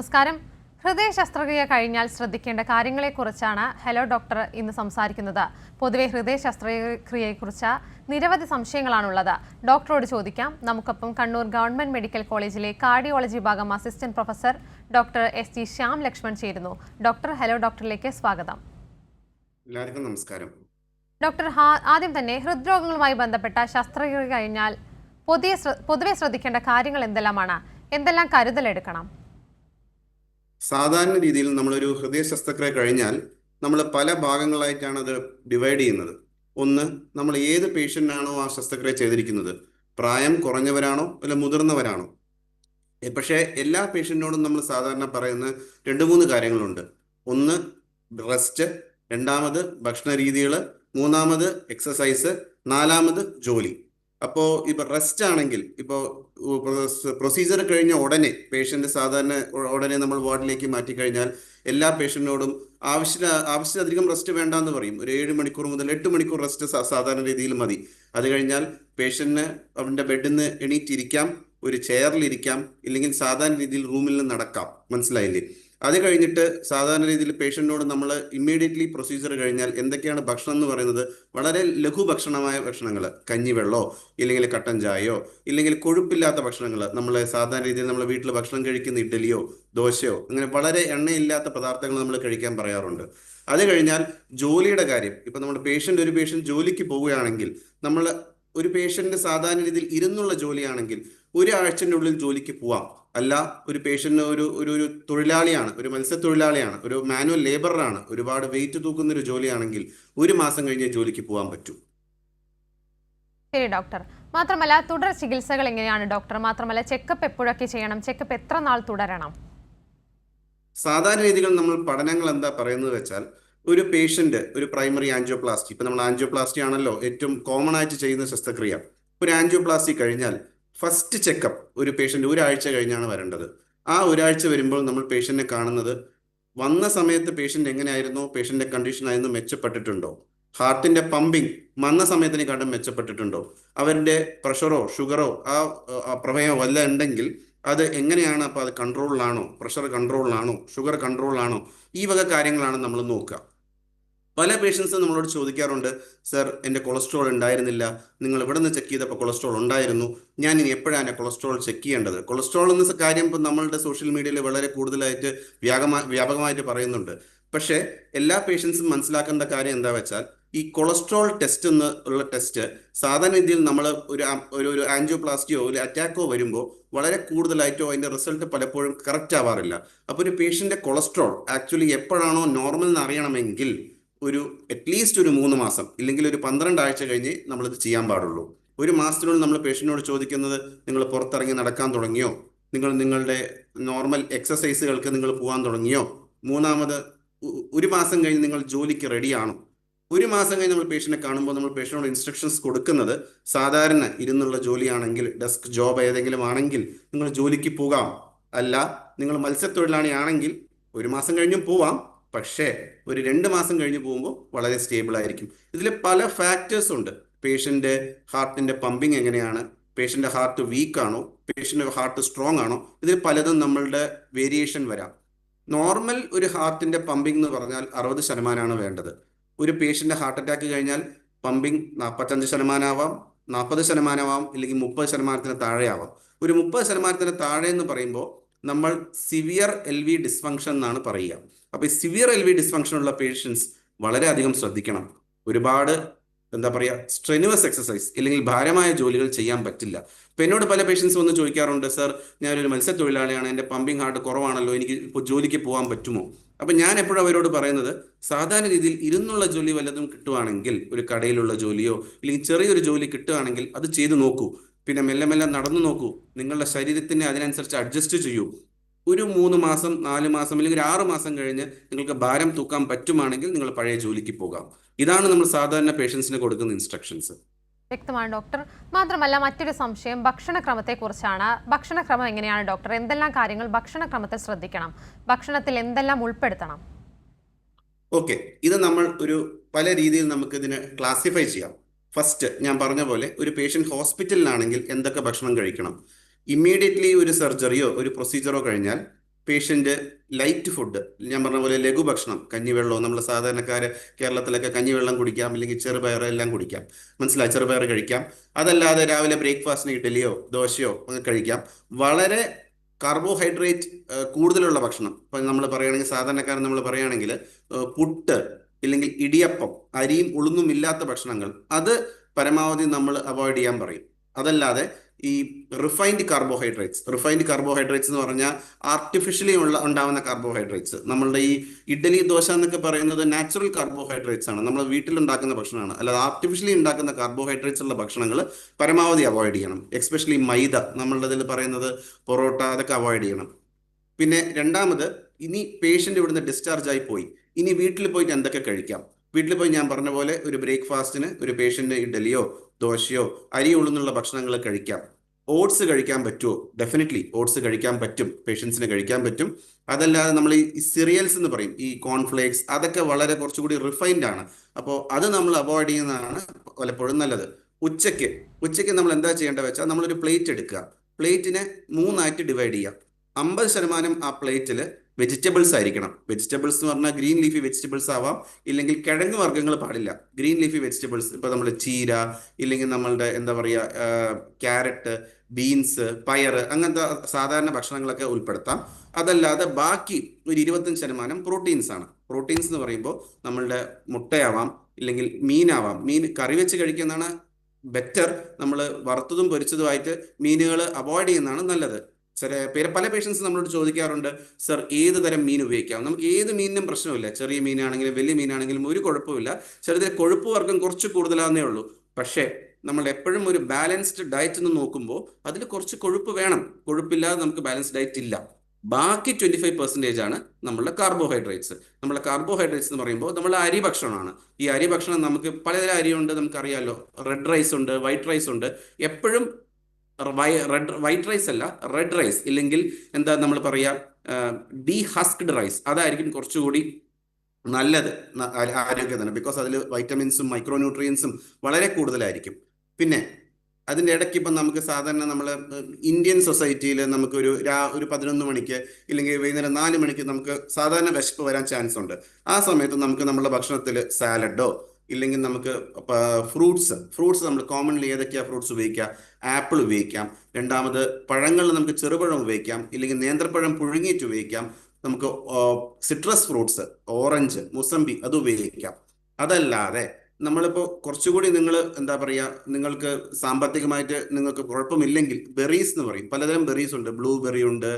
നമസ്കാരം. ഹൃദയ ശസ്ത്രക്രിയ കഴിഞ്ഞാൽ ശ്രദ്ധിക്കേണ്ട കാര്യങ്ങളെക്കുറിച്ചാണ് ഹലോ ഡോക്ടർ ഇന്ന് സംസാരിക്കുന്നത്. പൊതുവെ ഹൃദയ ശസ്ത്രക്രിയയെക്കുറിച്ച് നിരവധി സംശയങ്ങളാണുള്ളത്. ഡോക്ടറോട് ചോദിക്കാം. നമുക്കൊപ്പം കണ്ണൂർ ഗവൺമെന്റ് മെഡിക്കൽ കോളേജിലെ കാർഡിയോളജി വിഭാഗം assistant professor doctor SG Shyam Lakshman ചേരുന്നു. ഡോക്ടർ, ഹലോ ഡോക്ടറിലേക്ക് സ്വാഗതം. എല്ലാവർക്കും നമസ്കാരം. ഡോക്ടർ, ആദ്യം തന്നെ ഹൃദ്രോഗങ്ങളുമായി ബന്ധപ്പെട്ട ശസ്ത്രക്രിയ കഴിഞ്ഞാൽ പൊതുവെ ശ്രദ്ധിക്കേണ്ട കാര്യങ്ങൾ എന്തെല്ലാമാണ്? എന്തെല്ലാം കരുതലെടുക്കണം? സാധാരണ രീതിയിൽ നമ്മളൊരു ഹൃദയ ശസ്ത്രക്രിയ കഴിഞ്ഞാൽ നമ്മൾ പല ഭാഗങ്ങളായിട്ടാണ് അത് ഡിവൈഡ് ചെയ്യുന്നത്. ഒന്ന്, നമ്മൾ ഏത് പേഷ്യൻ്റാണോ ആ ശസ്ത്രക്രിയ ചെയ്തിരിക്കുന്നത്, പ്രായം കുറഞ്ഞവരാണോ അല്ല മുതിർന്നവരാണോ. പക്ഷേ എല്ലാ പേഷ്യൻറ്റിനോടും നമ്മൾ സാധാരണ പറയുന്ന 2-3 കാര്യങ്ങളുണ്ട്. ഒന്ന് റെസ്റ്റ്, രണ്ടാമത് ഭക്ഷണ രീതികൾ, മൂന്നാമത് എക്സസൈസ്, നാലാമത് ജോലി. അപ്പോൾ ഇപ്പോൾ റെസ്റ്റ് ആണെങ്കിൽ, ഇപ്പോൾ പ്രൊസീജിയർ കഴിഞ്ഞ ഉടനെ പേഷ്യൻ്റ് സാധാരണ ഉടനെ നമ്മൾ വാർഡിലേക്ക് മാറ്റിക്കഴിഞ്ഞാൽ എല്ലാ പേഷ്യൻറ്റിനോടും ആവശ്യത്തിലധികം റെസ്റ്റ് വേണ്ടാന്ന് പറയും. ഒരു 7 മണിക്കൂർ മുതൽ 8 മണിക്കൂർ റെസ്റ്റ് സാധാരണ രീതിയിൽ മതി. അത് കഴിഞ്ഞാൽ പേഷ്യൻറ്റിന് അവൻ്റെ ബെഡിൽ നിന്ന് എണീറ്റിരിക്കാം, ഒരു ചെയറിലിരിക്കാം, ഇല്ലെങ്കിൽ സാധാരണ രീതിയിൽ റൂമിൽ നിന്ന് നടക്കാം. മനസ്സിലായില്ലേ? അത് കഴിഞ്ഞിട്ട് സാധാരണ രീതിയിൽ പേഷ്യൻറ്റിനോട് നമ്മൾ ഇമ്മീഡിയറ്റ്ലി പ്രൊസീജിയർ കഴിഞ്ഞാൽ എന്തൊക്കെയാണ് ഭക്ഷണം എന്ന് പറയുന്നത്, വളരെ ലഘുഭക്ഷണമായ ഭക്ഷണങ്ങൾ, കഞ്ഞിവെള്ളമോ ഇല്ലെങ്കിൽ കട്ടൻ ചായയോ ഇല്ലെങ്കിൽ കൊഴുപ്പില്ലാത്ത ഭക്ഷണങ്ങൾ, നമ്മൾ സാധാരണ രീതിയിൽ നമ്മൾ വീട്ടിൽ ഭക്ഷണം കഴിക്കുന്ന ഇഡ്ഡലിയോ ദോശയോ അങ്ങനെ വളരെ എണ്ണയില്ലാത്ത പദാർത്ഥങ്ങൾ നമ്മൾ കഴിക്കാൻ പറയാറുണ്ട്. അത് കഴിഞ്ഞാൽ ജോലിയുടെ കാര്യം. ഇപ്പം നമ്മുടെ ഒരു പേഷ്യൻ്റ് ജോലിക്ക് പോവുകയാണെങ്കിൽ, നമ്മൾ ഒരു പേഷ്യൻ്റ് സാധാരണ രീതിയിൽ ഇരുന്നുള്ള ജോലിയാണെങ്കിൽ ഒരാഴ്ചൻ്റെ ഉള്ളിൽ ജോലിക്ക് പോവാം. അല്ല, ഒരു പേഷ്യൻ്റ് ഒരു തൊഴിലാളിയാണ്, ഒരു മത്സ്യത്തൊഴിലാളിയാണ്, ഒരു മാനുവൽ ലേബറാണ്, ഒരുപാട് വെയിറ്റ് തൂക്കുന്ന ഒരു ജോലിയാണെങ്കിൽ 1 മാസം കഴിഞ്ഞ് ജോലിക്ക് പോകാൻ പറ്റും. ശരി ഡോക്ടർ. മാത്രമല്ല തുടർ ചികിത്സകൾ എങ്ങനെയാണ് ഡോക്ടർ? മാത്രമല്ല ചെക്കപ്പ് എപ്പോഴൊക്കെ ചെയ്യണം? ചെക്കപ്പ് എത്ര നാൾ തുടരണം? സാധാരണ രീതികൾ നമ്മൾ പഠനങ്ങൾ എന്താ പറയുന്നത് വെച്ചാൽ, ഒരു പേഷ്യൻ്റ് ഒരു പ്രൈമറി ആൻജിയോപ്ലാസ്റ്റി, ഇപ്പം നമ്മൾ ആൻജിയോപ്ലാസ്റ്റി ആണല്ലോ ഏറ്റവും കോമൺ ആയിട്ട് ചെയ്യുന്ന ശസ്ത്രക്രിയ. ഒരു ആൻജിയോപ്ലാസ്റ്റി കഴിഞ്ഞാൽ ഫസ്റ്റ് ചെക്കപ്പ് ഒരു പേഷ്യൻ്റ് 1 ആഴ്ച കഴിഞ്ഞാണ് വരേണ്ടത്. ആ 1 ആഴ്ച വരുമ്പോൾ നമ്മൾ പേഷ്യൻറ്റിനെ കാണുന്നത്, വന്ന സമയത്ത് പേഷ്യൻ്റ് എങ്ങനെയായിരുന്നോ, പേഷ്യൻ്റെ കണ്ടീഷൻ ആയിരുന്നു മെച്ചപ്പെട്ടിട്ടുണ്ടോ, ഹാർട്ടിൻ്റെ പമ്പിങ് വന്ന സമയത്തിനെക്കാട്ടും മെച്ചപ്പെട്ടിട്ടുണ്ടോ, അവരുടെ പ്രഷറോ ഷുഗറോ പ്രമേയമോ വല്ല ഉണ്ടെങ്കിൽ അത് എങ്ങനെയാണ്, അപ്പോൾ അത് കൺട്രോളിലാണോ, പ്രഷർ കൺട്രോളിലാണോ, ഷുഗർ കൺട്രോളിലാണോ, ഈ വക കാര്യങ്ങളാണ് നമ്മൾ നോക്കുക. പല പേഷ്യൻസും നമ്മളോട് ചോദിക്കാറുണ്ട്, സർ എൻ്റെ കൊളസ്ട്രോൾ ഉണ്ടായിരുന്നില്ല, നിങ്ങൾ ഇവിടെ നിന്ന് ചെക്ക് ചെയ്തപ്പോൾ കൊളസ്ട്രോൾ ഉണ്ടായിരുന്നു, ഞാൻ ഇനി എപ്പോഴാണ് എൻ്റെ കൊളസ്ട്രോൾ ചെക്ക് ചെയ്യേണ്ടത്? കൊളസ്ട്രോൾ എന്ന കാര്യം ഇപ്പം നമ്മളുടെ സോഷ്യൽ മീഡിയയിൽ വളരെ കൂടുതലായിട്ട് വ്യാപകമായിട്ട് പറയുന്നുണ്ട്. പക്ഷേ എല്ലാ പേഷ്യൻസും മനസ്സിലാക്കേണ്ട കാര്യം എന്താ വെച്ചാൽ, ഈ കൊളസ്ട്രോൾ ടെസ്റ്റ് എന്നുള്ള ടെസ്റ്റ് സാധാരണ രീതിയിൽ നമ്മൾ ഒരു ആൻജിയോപ്ലാസ്റ്റിയോ ഒരു അറ്റാക്കോ വരുമ്പോൾ വളരെ കൂടുതലായിട്ടോ അതിൻ്റെ റിസൾട്ട് പലപ്പോഴും കറക്റ്റ് ആവാറില്ല. അപ്പോൾ ഒരു പേഷ്യൻ്റെ കൊളസ്ട്രോൾ ആക്ച്വലി എപ്പോഴാണോ നോർമൽ എന്ന് അറിയണമെങ്കിൽ അറ്റ്ലീസ്റ്റ് ഒരു 3 മാസം ഇല്ലെങ്കിൽ ഒരു 12 ആഴ്ച കഴിഞ്ഞ് നമ്മളിത് ചെയ്യാൻ പാടുള്ളൂ. 1 മാസത്തിനുള്ളിൽ നമ്മൾ പേഷ്യൻറ്റിനോട് ചോദിക്കുന്നത്, നിങ്ങൾ പുറത്തിറങ്ങി നടക്കാൻ തുടങ്ങിയോ, നിങ്ങളുടെ നോർമൽ എക്സസൈസുകൾക്ക് നിങ്ങൾ പോകാൻ തുടങ്ങിയോ, മൂന്നാമത് 1 മാസം കഴിഞ്ഞ് നിങ്ങൾ ജോലിക്ക് റെഡിയാണോ. 1 മാസം കഴിഞ്ഞ് നമ്മൾ പേഷ്യൻറ്റിനെ കാണുമ്പോൾ നമ്മൾ പേഷ്യനോട് ഇൻസ്ട്രക്ഷൻസ് കൊടുക്കുന്നത്, സാധാരണ ഇരുന്നുള്ള ജോലിയാണെങ്കിൽ, ഡെസ്ക് ജോബ് ഏതെങ്കിലും ആണെങ്കിൽ നിങ്ങൾ ജോലിക്ക് പോകാം. അല്ല, നിങ്ങൾ മത്സ്യത്തൊഴിലാളി ആണെങ്കിൽ 1 മാസം കഴിഞ്ഞും പോവാം, പക്ഷേ ഒരു 2 മാസം കഴിഞ്ഞ് പോകുമ്പോൾ വളരെ സ്റ്റേബിൾ ആയിരിക്കും. ഇതിൽ പല ഫാക്ടേഴ്സ് ഉണ്ട്. പേഷ്യൻ്റെ ഹാർട്ടിൻ്റെ പമ്പിങ് എങ്ങനെയാണ്, പേഷ്യൻ്റെ ഹാർട്ട് വീക്കാണോ, പേഷ്യൻ്റെ ഹാർട്ട് സ്ട്രോങ് ആണോ, ഇതിൽ പലതും നമ്മളുടെ വേരിയേഷൻ വരാം. നോർമൽ ഒരു ഹാർട്ടിൻ്റെ പമ്പിങ് എന്ന് പറഞ്ഞാൽ 60% വേണ്ടത്. ഒരു പേഷ്യൻ്റെ ഹാർട്ട് അറ്റാക്ക് കഴിഞ്ഞാൽ പമ്പിങ് 45% ആവാം, 40% ആവാം, ഇല്ലെങ്കിൽ 30% താഴെ ആവാം. ഒരു 30% താഴെ എന്ന് പറയുമ്പോൾ നമ്മൾ സിവിയർ LV ഡിസ്ഫങ്ഷൻ എന്നാണ് പറയുക. അപ്പോൾ ഈ സിവിയർ LV ഡിസ്ഫങ്ഷൻ ഉള്ള പേഷ്യൻസ് വളരെയധികം ശ്രദ്ധിക്കണം. ഒരുപാട് സ്ട്രെനുവസ് എക്സസൈസ് ഇല്ലെങ്കിൽ ഭാരമായ ജോലികൾ ചെയ്യാൻ പറ്റില്ല. ഇപ്പം എന്നോട് പല പേഷ്യൻസ് വന്ന് ചോദിക്കാറുണ്ട്, സർ ഞാനൊരു മത്സ്യത്തൊഴിലാളിയാണ്, എൻ്റെ പമ്പിങ് ഹാർട്ട് കുറവാണല്ലോ, എനിക്ക് ഇപ്പോൾ ജോലിക്ക് പോകാൻ പറ്റുമോ? അപ്പം ഞാൻ എപ്പോഴും അവരോട് പറയുന്നത്, സാധാരണ രീതിയിൽ ഇരുന്നുള്ള ജോലി വല്ലതും കിട്ടുവാണെങ്കിൽ, ഒരു കടയിലുള്ള ജോലിയോ ഇല്ലെങ്കിൽ ചെറിയൊരു ജോലി കിട്ടുകയാണെങ്കിൽ അത് ചെയ്തു നോക്കൂ. പിന്നെ മെല്ലെ മെല്ലെ നടന്നു നോക്കൂ, നിങ്ങളുടെ ശരീരത്തിനെ അതിനനുസരിച്ച് അഡ്ജസ്റ്റ് ചെയ്യൂ. ഒരു 3 മാസം 4 മാസം അല്ലെങ്കിൽ ഒരു 6 മാസം കഴിഞ്ഞ് നിങ്ങൾക്ക് ഭാരം തൂക്കാൻ പറ്റുവാണെങ്കിൽ നിങ്ങൾ പഴയ ജോലിക്ക് പോകാം. ഇതാണ് നമ്മൾ സാധാരണ പേഷ്യൻസിന് കൊടുക്കുന്ന ഇൻസ്ട്രക്ഷൻസ്. വ്യക്തമാണ് ഡോക്ടർ. മാത്രമല്ല മറ്റൊരു സംശയം ഭക്ഷണക്രമത്തെ കുറിച്ചാണ്. ഭക്ഷണക്രമം എങ്ങനെയാണ് ഡോക്ടർ? എന്തെല്ലാം കാര്യങ്ങൾ ഭക്ഷണക്രമത്തിൽ ശ്രദ്ധിക്കണം? ഭക്ഷണത്തിൽ എന്തെല്ലാം ഉൾപ്പെടുത്തണം? ഓക്കെ, ഇത് നമ്മൾ പല രീതിയിൽ നമുക്ക് ഇതിനെ ക്ലാസിഫൈ ചെയ്യാം. ഫസ്റ്റ്, ഞാൻ പറഞ്ഞ പോലെ ഒരു പേഷ്യൻ്റ് ഹോസ്പിറ്റലിലാണെങ്കിൽ എന്തൊക്കെ ഭക്ഷണം കഴിക്കണം. ഇമ്മീഡിയറ്റ്ലി ഒരു സർജറിയോ ഒരു പ്രൊസീജിയറോ കഴിഞ്ഞാൽ പേഷ്യൻ്റ് ലൈറ്റ് ഫുഡ്, ഞാൻ പറഞ്ഞ പോലെ ലഘുഭക്ഷണം, കഞ്ഞിവെള്ളവും നമ്മൾ സാധാരണക്കാര് കേരളത്തിലൊക്കെ കഞ്ഞിവെള്ളം കുടിക്കാം, അല്ലെങ്കിൽ ചെറുപയർ എല്ലാം കുടിക്കാം, മനസ്സിലായി, ചെറുപയർ കഴിക്കാം. അതല്ലാതെ രാവിലെ ബ്രേക്ക്ഫാസ്റ്റിന് ഇഡ്ഡലിയോ ദോശയോ ഒക്കെ കഴിക്കാം. വളരെ കാർബോഹൈഡ്രേറ്റ് കൂടുതലുള്ള ഭക്ഷണം, ഇപ്പം നമ്മൾ പറയുകയാണെങ്കിൽ സാധാരണക്കാരൻ നമ്മൾ പറയുകയാണെങ്കിൽ പുട്ട് ഇല്ലെങ്കിൽ ഇടിയപ്പം, അരിയും ഉളുന്നും ഇല്ലാത്ത ഭക്ഷണങ്ങൾ, അത് പരമാവധി നമ്മൾ അവോയ്ഡ് ചെയ്യാൻ പറയും. അതല്ലാതെ ഈ റിഫൈൻഡ് കാർബോഹൈഡ്രേറ്റ്സ് എന്ന് പറഞ്ഞാൽ ആർട്ടിഫിഷ്യലി ഉണ്ടാവുന്ന കാർബോഹൈഡ്രേറ്റ്സ്. നമ്മളുടെ ഈ ഇഡ്ഡലി ദോശ എന്നൊക്കെ പറയുന്നത് നാച്ചുറൽ കാർബോഹൈഡ്രേറ്റ്സ് ആണ്, നമ്മൾ വീട്ടിലുണ്ടാക്കുന്ന ഭക്ഷണമാണ്. അല്ലാതെ ആർട്ടിഫിഷ്യലി ഉണ്ടാക്കുന്ന കാർബോഹൈഡ്രേറ്റ്സ് ഉള്ള ഭക്ഷണങ്ങൾ പരമാവധി അവോയ്ഡ് ചെയ്യണം. എക്സ്പെഷ്യലി മൈദ, നമ്മളുടെ ഇതിൽ പറയുന്നത് പൊറോട്ട, അതൊക്കെ അവോയ്ഡ് ചെയ്യണം. പിന്നെ രണ്ടാമത്, ഇനി പേഷ്യൻ്റ് ഇവിടുന്ന് ഡിസ്ചാർജ് ആയി പോയി, ഇനി വീട്ടിൽ പോയിട്ട് എന്തൊക്കെ കഴിക്കാം? വീട്ടിൽ പോയി ഞാൻ പറഞ്ഞ പോലെ ഒരു ബ്രേക്ക്ഫാസ്റ്റിന് ഒരു പേഷ്യൻ്റ് ഇഡ്ഡലിയോ ദോശയോ അരി ഉള്ളുന്നുള്ള ഭക്ഷണങ്ങൾ കഴിക്കാം. ഓട്സ് കഴിക്കാൻ പറ്റുമോ? ഡെഫിനറ്റ്ലി ഓട്സ് കഴിക്കാൻ പറ്റും, പേഷ്യൻസിന് കഴിക്കാൻ പറ്റും. അതല്ലാതെ നമ്മൾ ഈ സിറിയൽസ് എന്ന് പറയും, ഈ കോൺഫ്ലേക്സ്, അതൊക്കെ വളരെ കുറച്ചുകൂടി റിഫൈൻഡ് ആണ്. അപ്പോൾ അത് നമ്മൾ അവോയ്ഡ് ചെയ്യുന്നതാണ് പലപ്പോഴും നല്ലത്. ഉച്ചയ്ക്ക് ഉച്ചയ്ക്ക് നമ്മൾ എന്താ ചെയ്യേണ്ടത് വെച്ചാൽ, നമ്മളൊരു പ്ലേറ്റ് എടുക്കുക, പ്ലേറ്റിനെ മൂന്നായിട്ട് ഡിവൈഡ് ചെയ്യുക. 50% ആ പ്ലേറ്റിൽ വെജിറ്റബിൾസ് ആയിരിക്കണം. വെജിറ്റബിൾസ് എന്ന് പറഞ്ഞാൽ ഗ്രീൻ ലീഫി വെജിറ്റബിൾസ് ആവാം, ഇല്ലെങ്കിൽ കിഴങ്ങ് വർഗ്ഗങ്ങൾ പാടില്ല. ഗ്രീൻ ലീഫി വെജിറ്റബിൾസ്, ഇപ്പൊ നമ്മൾ ചീര, ഇല്ലെങ്കിൽ നമ്മളുടെ എന്താ പറയുക, ക്യാരറ്റ്, ബീൻസ്, പയർ, അങ്ങനത്തെ സാധാരണ ഭക്ഷണങ്ങളൊക്കെ ഉൾപ്പെടുത്താം. അതല്ലാതെ ബാക്കി ഒരു 25% പ്രോട്ടീൻസ് ആണ്. പ്രോട്ടീൻസ് എന്ന് പറയുമ്പോൾ നമ്മളുടെ മുട്ടയാവാം, ഇല്ലെങ്കിൽ മീനാവാം. മീൻ കറി വെച്ച് കഴിക്കുന്നതാണ് ബെറ്റർ. നമ്മൾ വറുത്തതും പൊരിച്ചതുമായിട്ട് മീനുകൾ അവോയ്ഡ് ചെയ്യുന്നതാണ് നല്ലത്. പല പേഷ്യൻസ് നമ്മളോട് ചോദിക്കാറുണ്ട്, സർ ഏത് തരം മീൻ ഉപയോഗിക്കാം? നമുക്ക് ഏത് മീനിനും പ്രശ്നമില്ല, ചെറിയ മീനാണെങ്കിലും വലിയ മീനാണെങ്കിലും ഒരു കുഴപ്പമില്ല. ചെറുതിലെ കൊഴുപ്പ് വർഗ്ഗം കുറച്ച് കൂടുതലാണെന്നേ ഉള്ളൂ. പക്ഷേ നമ്മൾ എപ്പോഴും ഒരു ബാലൻസ്ഡ് ഡയറ്റ് എന്ന് നോക്കുമ്പോൾ അതിൽ കുറച്ച് കൊഴുപ്പ് വേണം. കൊഴുപ്പില്ലാതെ നമുക്ക് ബാലൻസ്ഡ് ഡയറ്റ് ഇല്ല. ബാക്കി 25% ആണ് നമ്മളുടെ കാർബോഹൈഡ്രേറ്റ്സ്. നമ്മളെ കാർബോഹൈഡ്രേറ്റ്സ് എന്ന് പറയുമ്പോൾ നമ്മളെ അരി ഭക്ഷണമാണ്. ഈ അരി ഭക്ഷണം നമുക്ക് പലതരം അരിയുണ്ട്, നമുക്കറിയാമല്ലോ. റെഡ് റൈസ് ഉണ്ട്, വൈറ്റ് റൈസ് ഉണ്ട്. എപ്പോഴും വൈറ്റ് റൈസ് അല്ല, റെഡ് റൈസ്, ഇല്ലെങ്കിൽ എന്താ നമ്മൾ പറയുക, ഡീഹസ്ക്ഡ് റൈസ്, അതായിരിക്കും കുറച്ചുകൂടി നല്ലത് ആരോഗ്യത്തിന്. ബിക്കോസ് അതിൽ വൈറ്റമിൻസും മൈക്രോന്യൂട്രിയൻസും വളരെ കൂടുതലായിരിക്കും. പിന്നെ അതിൻ്റെ ഇടയ്ക്ക് ഇപ്പം നമുക്ക് സാധാരണ നമ്മൾ ഇന്ത്യൻ സൊസൈറ്റിയിൽ നമുക്കൊരു ഒരു 11 മണിക്ക് ഇല്ലെങ്കിൽ വൈകുന്നേരം 4 മണിക്ക് നമുക്ക് സാധാരണ വിശപ്പ് വരാൻ ചാൻസ് ഉണ്ട്. ആ സമയത്ത് നമുക്ക് നമ്മുടെ ഭക്ഷണത്തിൽ സാലഡോ, ഇല്ലെങ്കിൽ നമുക്ക് ഫ്രൂട്ട്സ് നമ്മൾ കോമൺലി ഏതൊക്കെയാ ഫ്രൂട്ട്സ് ഉപയോഗിക്കുക? ആപ്പിൾ ഉപയോഗിക്കാം. രണ്ടാമത് പഴങ്ങളിൽ നമുക്ക് ചെറുപഴം ഉപയോഗിക്കാം, ഇല്ലെങ്കിൽ നേന്ത്രപ്പഴം പുഴുങ്ങിയിട്ട് ഉപയോഗിക്കാം. നമുക്ക് സിട്രസ് ഫ്രൂട്ട്സ്, ഓറഞ്ച്, മുസമ്പി, അത് ഉപയോഗിക്കാം. അതല്ലാതെ നമ്മളിപ്പോൾ കുറച്ചുകൂടി നിങ്ങൾ എന്താ പറയുക, നിങ്ങൾക്ക് സാമ്പത്തികമായിട്ട് നിങ്ങൾക്ക് കുഴപ്പമില്ലെങ്കിൽ ബെറീസ് എന്ന് പറയും, പലതരം ബെറീസ് ഉണ്ട്. ബ്ലൂബെറി ഉണ്ട്,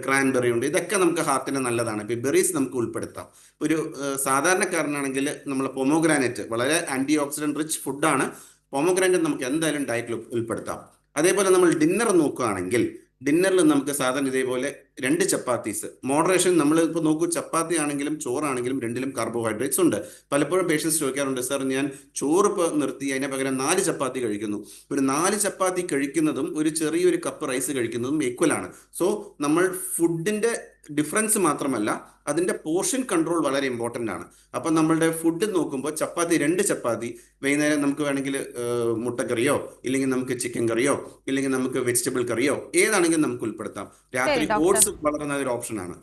ക്രാൻബെറി ഉണ്ട്. ഇതൊക്കെ നമുക്ക് ഹാർട്ടിന് നല്ലതാണ്. ഇപ്പം ബെറീസ് നമുക്ക് ഉൾപ്പെടുത്താം. ഒരു സാധാരണക്കാരനാണെങ്കിൽ നമ്മൾ പൊമോഗ്രാനൈറ്റ് വളരെ ആന്റി ഓക്സിഡന്റ് റിച്ച് ഫുഡാണ്. പൊമോഗ്രാനൈറ്റ് നമുക്ക് എന്തായാലും ഡയറ്റിൽ ഉൾപ്പെടുത്താം. അതേപോലെ നമ്മൾ ഡിന്നർ നോക്കുകയാണെങ്കിൽ, ഡിന്നറിൽ നമുക്ക് സാധാരണ ഇതേപോലെ 2 ചപ്പാത്തീസ്, മോഡറേഷൻ. നമ്മൾ ഇപ്പോൾ നോക്കൂ, ചപ്പാത്തി ആണെങ്കിലും ചോറാണെങ്കിലും രണ്ടിലും കാർബോഹൈഡ്രേറ്റ്സ് ഉണ്ട്. പലപ്പോഴും പേഷ്യൻസ് ചോദിക്കാറുണ്ട്, സാർ ഞാൻ ചോറ് ഇപ്പോൾ നിർത്തി, അതിന് പകരം 4 ചപ്പാത്തി കഴിക്കുന്നു. ഒരു 4 ചപ്പാത്തി കഴിക്കുന്നതും ഒരു ചെറിയൊരു കപ്പ് റൈസ് കഴിക്കുന്നതും ഈക്വൽ ആണ്. സോ നമ്മൾ ഫുഡിന്റെ ഡിഫറൻസ് മാത്രമല്ല, അതിന്റെ പോർഷൻ കൺട്രോൾ വളരെ ഇമ്പോർട്ടൻ്റ് ആണ്. അപ്പം നമ്മളുടെ ഫുഡ് നോക്കുമ്പോൾ ചപ്പാത്തി, 2 ചപ്പാത്തി, വൈകുന്നേരം നമുക്ക് വേണമെങ്കിൽ മുട്ടക്കറിയോ, ഇല്ലെങ്കിൽ നമുക്ക് ചിക്കൻ കറിയോ, ഇല്ലെങ്കിൽ നമുക്ക് വെജിറ്റബിൾ കറിയോ, ഏതാണെങ്കിലും നമുക്ക് ഉൾപ്പെടുത്താം. രാത്രി ഓട്സ് വളരെ നല്ലൊരു ഓപ്ഷനാണ്.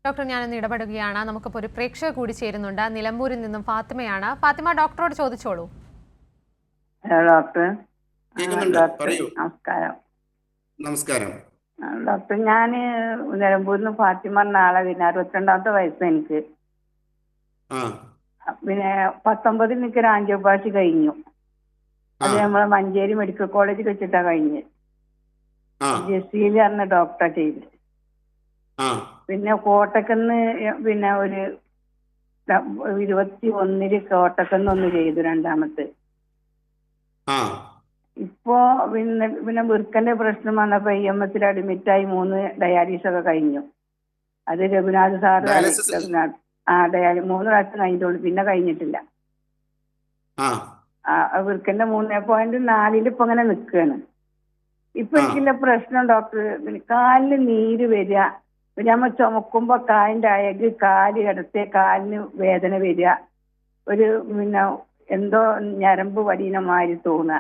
ഡോക്ടർ, ഞാനിന്ന് ഇടപെടുകയാണ്. നമുക്കിപ്പോൾ ഒരു പ്രേക്ഷക കൂടി ചേരുന്നുണ്ട്. നിലമ്പൂരിൽ നിന്നും ഫാത്തിമയാണ്. ഫാത്തിമ, ഡോക്ടറോട് ചോദിച്ചോളൂ. ഡോക്ടർ കേൾക്കുന്നുണ്ട്, പറയൂ. നമസ്കാരം. നമസ്കാരം ഡോക്ടർ, ഞാൻ നിലമ്പൂരിൽ നിന്ന് ഫാത്തിമ നാളെ പിന്നെ 62ാമത്തെ വയസ്സ് എനിക്ക്. പിന്നെ 19 എനിക്ക് ഒരു ആൻജിയോപ്ലാസ്റ്റി കഴിഞ്ഞു. അത് നമ്മളെ മഞ്ചേരി മെഡിക്കൽ കോളേജിൽ വെച്ചിട്ടാ കഴിഞ്ഞ്. ജസീൽ പറഞ്ഞ ഡോക്ടറെ ചെയ്ത്. പിന്നെ കോട്ടക്കന്ന് പിന്നെ ഒരു 21 കോട്ടക്കന്ന് ഒന്ന് ചെയ്തു, രണ്ടാമത്തെ. ഇപ്പോ പിന്നെ വൃക്കന്റെ പ്രശ്നം വന്നപ്പോ EMS അഡ്മിറ്റായി 3 ഡയാലിസിസ് ഒക്കെ കഴിഞ്ഞു. അത് രഘുനാഥ് സാറ് ഡയാലിസിസ് 3 പ്രാവശ്യം കഴിഞ്ഞിട്ടുള്ളൂ, പിന്നെ കഴിഞ്ഞിട്ടില്ല. വൃക്കന്റെ 3.4 ഇപ്പൊ അങ്ങനെ നിൽക്കുകയാണ്. ഇപ്പൊ എനിക്കുള്ള പ്രശ്നം ഡോക്ടർ, പിന്നെ കാലിന് നീര് വരിക, നമ്മൾ ചുമക്കുമ്പോ കാലിന്റെ അയക്, കാല് കിടത്തെ കാലിന് വേദന വരിക, ഒരു പിന്നെ എന്തോ ഞരമ്പ് വടിയുന്ന മാതിരി തോന്നുക.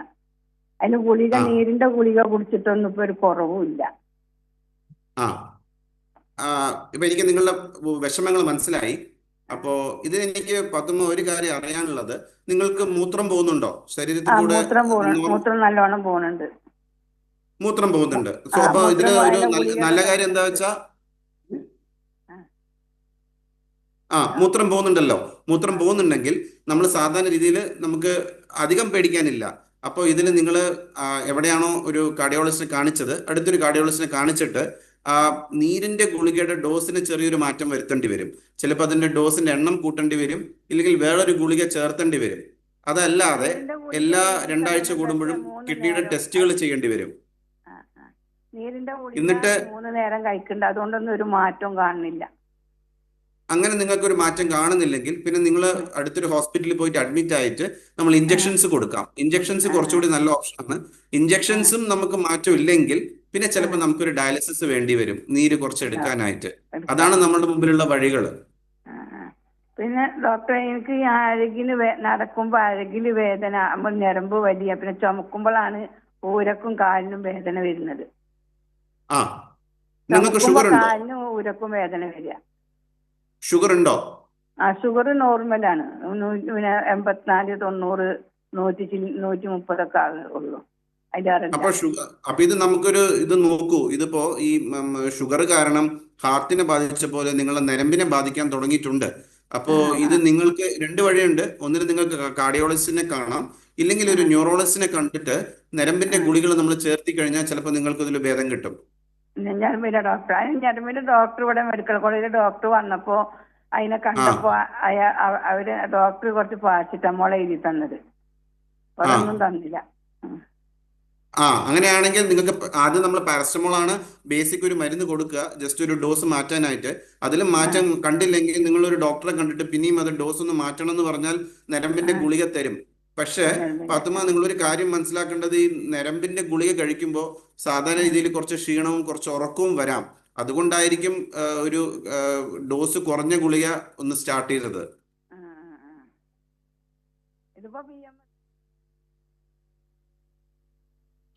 അതിന് ഗുളിക, നീരിന്റെ ഗുളിക കുടിച്ചിട്ടൊന്നും ഇപ്പൊ ഒരു കുറവുമില്ല. ഇപ്പൊ എനിക്ക് നിങ്ങളുടെ വിഷമങ്ങൾ മനസ്സിലായി. അപ്പോ ഇതിന് എനിക്ക് പത്തുമ്പോ ഒരു കാര്യം അറിയാനുള്ളത്, നിങ്ങൾക്ക് മൂത്രം പോകുന്നുണ്ടോ ശരീരത്തിൽ കൂടെ? മൂത്രം നല്ലോണം പോകുന്നുണ്ട്. മൂത്രം പോകുന്നുണ്ട്. സോ അപ്പൊ ഇതില് ഒരു നല്ല കാര്യം എന്താ വെച്ചാ, മൂത്രം പോകുന്നുണ്ടല്ലോ. മൂത്രം പോകുന്നുണ്ടെങ്കിൽ നമ്മൾ സാധാരണ രീതിയിൽ നമുക്ക് അധികം പേടിക്കാനില്ല. അപ്പോൾ ഇതിൽ നിങ്ങൾ എവിടെയാണോ ഒരു കാർഡിയോളജിസ്റ്റിനെ കാണിച്ചത്, അടുത്തൊരു കാർഡിയോളജിസ്റ്റിനെ കാണിച്ചിട്ട് നീരിന്റെ ഗുളികയുടെ ഡോസിന് ചെറിയൊരു മാറ്റം വരുത്തേണ്ടി വരും. ചിലപ്പോൾ അതിന്റെ ഡോസിന്റെ എണ്ണം കൂട്ടേണ്ടി വരും, ഇല്ലെങ്കിൽ വേറൊരു ഗുളിക ചേർത്തേണ്ടി വരും. അതല്ലാതെ എല്ലാ 2 ആഴ്ച കൂടുമ്പോഴും കിഡ്നിയുടെ ടെസ്റ്റുകൾ ചെയ്യേണ്ടി വരും. എന്നിട്ട് 3 നേരം കഴിക്കുന്നുണ്ട്, അതുകൊണ്ടൊന്നും ഒരു മാറ്റവും കാണുന്നില്ല. അങ്ങനെ നിങ്ങൾക്കൊരു മാറ്റം കാണുന്നില്ലെങ്കിൽ പിന്നെ നിങ്ങൾ അടുത്തൊരു ഹോസ്പിറ്റലിൽ പോയിട്ട് അഡ്മിറ്റ് ആയിട്ട് നമ്മൾ ഇഞ്ചക്ഷൻസ് കൊടുക്കാം. ഇഞ്ചക്ഷൻസ് കുറച്ചുകൂടി നല്ല ഓപ്ഷനാണ്. ഇഞ്ചക്ഷൻസും നമുക്ക് മാറ്റം ഇല്ലെങ്കിൽ പിന്നെ ചിലപ്പോൾ നമുക്കൊരു ഡയാലിസിസ് വേണ്ടി വരും, നീര് കുറച്ച് എടുക്കാനായിട്ട്. അതാണ് നമ്മുടെ മുമ്പിലുള്ള വഴികൾ. പിന്നെ ഡോക്ടറെ, എനിക്ക് ഈ അഴകിന് നടക്കുമ്പോൾ അഴകില് വേദന, ഞരമ്പ് വലിയ, പിന്നെ ചുമക്കുമ്പോഴാണ് ഊരക്കും കാലിനും വേദന വരുന്നത്. നിങ്ങൾക്ക് ഷുഗർ ഉണ്ടോ? കാലിനും ഊരക്കും വേദന വരിക. ഷുഗർ ഉണ്ടോ? ഷുഗർ നോർമലാണ്. 84, 90, 130 ഒക്കെ ഉള്ളൂ. അപ്പൊ ഇത് നമുക്കൊരു ഇത് നോക്കൂ. ഇതിപ്പോ ഈ ഷുഗർ കാരണം ഹാർട്ടിനെ ബാധിച്ച പോലെ നിങ്ങളെ നരമ്പിനെ ബാധിക്കാൻ തുടങ്ങിയിട്ടുണ്ട്. അപ്പോ ഇത് നിങ്ങൾക്ക് 2 വഴിയുണ്ട്. ഒന്നിന് നിങ്ങൾക്ക് കാർഡിയോളജിസ്റ്റിനെ കാണാം, ഇല്ലെങ്കിൽ ഒരു ന്യൂറോളജിസ്റ്റിനെ കണ്ടിട്ട് നരമ്പിന്റെ ഗുളികൾ നമ്മൾ ചേർത്തി കഴിഞ്ഞാൽ ചിലപ്പോൾ നിങ്ങൾക്ക് ഇതിൽ ഭേദം കിട്ടും. ഞരമ്പിന്റെ ഡോക്ടർ ഇവിടെ മെഡിക്കൽ കോളേജിലെ ഡോക്ടർ വന്നപ്പോ അതിനെ കണ്ടപ്പോ അവര് ഡോക്ടർ കുറച്ച് പാരസിറ്റമോൾ എഴുതി തന്നത്, അതൊന്നും തന്നില്ല. അങ്ങനെയാണെങ്കിൽ നിങ്ങൾക്ക് ആദ്യം നമ്മൾ പാരസറ്റമോൾ ആണ് ബേസിക് ഒരു മരുന്ന് കൊടുക്കുക, ജസ്റ്റ് ഒരു ഡോസ് മാറ്റാനായിട്ട്. അതിലും മാറ്റം കണ്ടില്ലെങ്കിൽ നിങ്ങൾ ഒരു ഡോക്ടറെ കണ്ടിട്ട് പിന്നെയും അത് ഡോസ് ഒന്ന് മാറ്റണം എന്ന് പറഞ്ഞാൽ നരമ്പിന്റെ ഗുളിക തരും. പക്ഷേ ഫാത്തിമ, നിങ്ങളൊരു കാര്യം മനസ്സിലാക്കേണ്ടത്, ഈ നരമ്പിന്റെ ഗുളിക കഴിക്കുമ്പോൾ സാധാരണ രീതിയിൽ കുറച്ച് ക്ഷീണവും കുറച്ച് ഉറക്കവും വരാം. അതുകൊണ്ടായിരിക്കും ഒരു ഡോസ് കുറഞ്ഞ ഗുളിക ഒന്ന് സ്റ്റാർട്ട് ചെയ്തത്.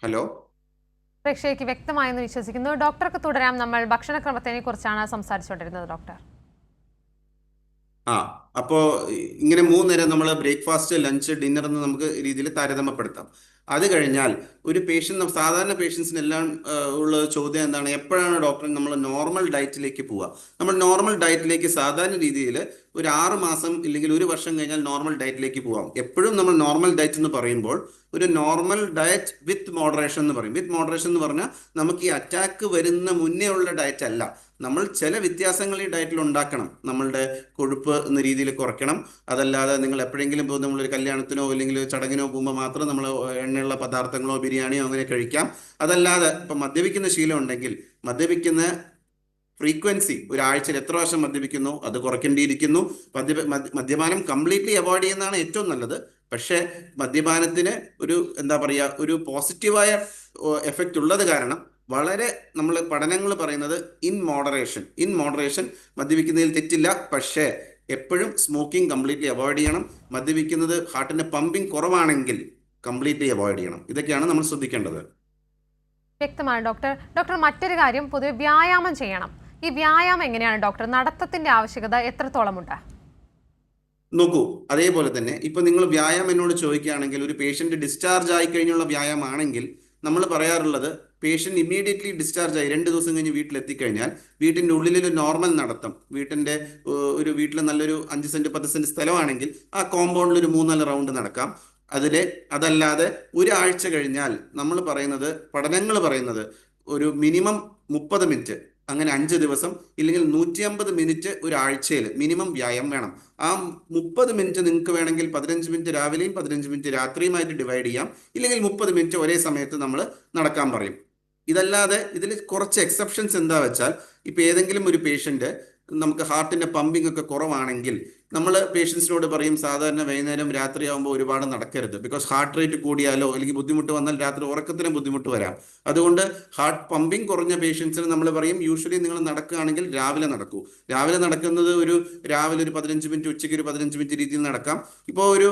ഹലോ, പ്രേക്ഷകർക്ക് വ്യക്തമായെന്ന് വിശ്വസിക്കുന്നു. ഡോക്ടർക്ക് തുടരാം. നമ്മൾ ഭക്ഷണക്രമത്തിനെ കുറിച്ചാണ് സംസാരിച്ചുകൊണ്ടിരുന്നത് ഡോക്ടർ. അപ്പോ ഇങ്ങനെ 3 നേരം നമ്മൾ ബ്രേക്ക്ഫാസ്റ്റ്, ലഞ്ച്, ഡിന്നർ എന്ന് നമുക്ക് രീതിയിൽ താരതമ്യപ്പെടുത്താം. അത് കഴിഞ്ഞാൽ ഒരു പേഷ്യൻ്റ്, സാധാരണ പേഷ്യൻസിനെല്ലാം ഉള്ള ചോദ്യം എന്താണ്, എപ്പോഴാണ് ഡോക്ടർ നമ്മൾ നോർമൽ ഡയറ്റിലേക്ക് പോവുക? നമ്മൾ നോർമൽ ഡയറ്റിലേക്ക് സാധാരണ രീതിയിൽ ഒരു 6 മാസം ഇല്ലെങ്കിൽ 1 വർഷം കഴിഞ്ഞാൽ നോർമൽ ഡയറ്റിലേക്ക് പോവാം. എപ്പോഴും നമ്മൾ നോർമൽ ഡയറ്റ് എന്ന് പറയുമ്പോൾ ഒരു നോർമൽ ഡയറ്റ് വിത്ത് മോഡറേഷൻ എന്ന് പറയും. വിത്ത് മോഡറേഷൻ എന്ന് പറഞ്ഞാൽ നമുക്ക് ഈ അറ്റാക്ക് വരുന്ന മുന്നേ ഉള്ള ഡയറ്റ് അല്ല. നമ്മൾ ചില വ്യത്യാസങ്ങൾ ഈ ഡയറ്റിൽ ഉണ്ടാക്കണം. നമ്മളുടെ കൊഴുപ്പ് എന്ന രീതിയിൽ കുറയ്ക്കണം. അതല്ലാതെ നിങ്ങൾ എപ്പോഴെങ്കിലും പോകുമ്പോൾ നമ്മളൊരു കല്യാണത്തിനോ അല്ലെങ്കിൽ ചടങ്ങിനോ പോകുമ്പോൾ മാത്രം നമ്മൾ എണ്ണയുള്ള പദാർത്ഥങ്ങളോ ബിരിയാണിയോ അങ്ങനെ കഴിക്കാം. അതല്ലാതെ ഇപ്പം മദ്യപിക്കുന്ന ശീലം ഉണ്ടെങ്കിൽ മദ്യപിക്കുന്ന ഫ്രീക്വൻസി, ഒരാഴ്ചയിൽ എത്ര വർഷം മദ്യപിക്കുന്നു അത് കുറയ്ക്കേണ്ടിയിരിക്കുന്നു. മദ്യപാനം കംപ്ലീറ്റ്ലി അവോയ്ഡ് ചെയ്യുന്നതാണ് ഏറ്റവും നല്ലത്. പക്ഷേ മദ്യപാനത്തിന് ഒരു എന്താ പറയുക, ഒരു പോസിറ്റീവായ എഫക്റ്റ് ഉള്ളത് കാരണം വളരെ നമ്മൾ പഠനങ്ങൾ പറയുന്നത് ഇൻ മോഡറേഷൻ മദ്യപിക്കുന്നതിൽ തെറ്റില്ല. പക്ഷേ എപ്പോഴും സ്മോക്കിംഗ് കംപ്ലീറ്റ്ലി അവോയ്ഡ് ചെയ്യണം. മദ്യപിക്കുന്നത് ഹാർട്ടിന്റെ പമ്പിങ് കുറവാണെങ്കിൽ കംപ്ലീറ്റ്ലി അവോയ്ഡ് ചെയ്യണം. ഇതൊക്കെയാണ് നമ്മൾ ശ്രദ്ധിക്കേണ്ടത്. വ്യക്തമാണ് ഡോക്ടർ. ഡോക്ടർ, മറ്റൊരു കാര്യം, പൊതുവെ വ്യായാമം ചെയ്യണം. ഈ വ്യായാമം എങ്ങനെയാണ് ഡോക്ടർ? നടത്തത്തിന്റെ ആവശ്യകത എത്രത്തോളം ഉണ്ട്? നോക്കൂ, അതേപോലെ തന്നെ ഇപ്പൊ നിങ്ങൾ വ്യായാമം എന്നോട് ചോദിക്കുകയാണെങ്കിൽ, ഒരു പേഷ്യന്റ് ഡിസ്ചാർജ് ആയി കഴിഞ്ഞുള്ള വ്യായാമം ആണെങ്കിൽ നമ്മൾ പറയാറുള്ളത്, പേഷ്യന്റ് ഇമ്മീഡിയറ്റ്ലി ഡിസ്ചാർജ് ആയി 2 ദിവസം കഴിഞ്ഞ് വീട്ടിലെത്തിക്കഴിഞ്ഞാൽ വീട്ടിൻ്റെ ഉള്ളിലൊരു നോർമൽ നടത്തം, വീട്ടിൽ നല്ലൊരു 5 സെന്റ് 10 സെന്റ് സ്ഥലമാണെങ്കിൽ ആ കോമ്പൗണ്ടിൽ ഒരു 3-4 റൗണ്ട് നടക്കാം. അതല്ലാതെ 1 ആഴ്ച കഴിഞ്ഞാൽ നമ്മൾ പറയുന്നത്, പഠനങ്ങൾ പറയുന്നത് ഒരു മിനിമം 30 മിനിറ്റ്, അങ്ങനെ 5 ദിവസം ഇല്ലെങ്കിൽ 150 മിനിറ്റ് ഒരാഴ്ചയിൽ മിനിമം വ്യായാമം വേണം. ആ 30 മിനിറ്റ് നിങ്ങൾക്ക് വേണമെങ്കിൽ 15 മിനിറ്റ് രാവിലെയും 15 മിനിറ്റ് രാത്രിയുമായിട്ട് ഡിവൈഡ് ചെയ്യാം. ഇല്ലെങ്കിൽ 30 മിനിറ്റ് ഒരേ സമയത്ത് നമ്മൾ നടക്കാൻ പറയും. ഇതല്ലാതെ ഇതിൽ കുറച്ച് എക്സെപ്ഷൻസ് എന്താ വെച്ചാൽ, ഇപ്പം ഏതെങ്കിലും ഒരു പേഷ്യന്റ് നമുക്ക് ഹാർട്ടിന്റെ പമ്പിംഗ് ഒക്കെ കുറവാണെങ്കിൽ നമ്മൾ പേഷ്യൻസിനോട് പറയും, സാധാരണ വൈകുന്നേരം രാത്രിയാകുമ്പോൾ ഒരുപാട് നടക്കരുത്. ബിക്കോസ് ഹാർട്ട് റേറ്റ് കൂടിയാലോ അല്ലെങ്കിൽ ബുദ്ധിമുട്ട് വന്നാൽ രാത്രി ഉറക്കത്തിന് ബുദ്ധിമുട്ട് വരാം. അതുകൊണ്ട് ഹാർട്ട് പമ്പിംഗ് കുറഞ്ഞ പേഷ്യൻസിന് നമ്മൾ പറയും, യൂഷ്വലി നിങ്ങൾ നടക്കുകയാണെങ്കിൽ രാവിലെ നടക്കൂ. രാവിലെ നടക്കുന്നത് രാവിലെ ഒരു 15 മിനിറ്റ്, ഉച്ചയ്ക്ക് ഒരു 15 മിനിറ്റ് രീതിയിൽ നടക്കാം. ഇപ്പോൾ ഒരു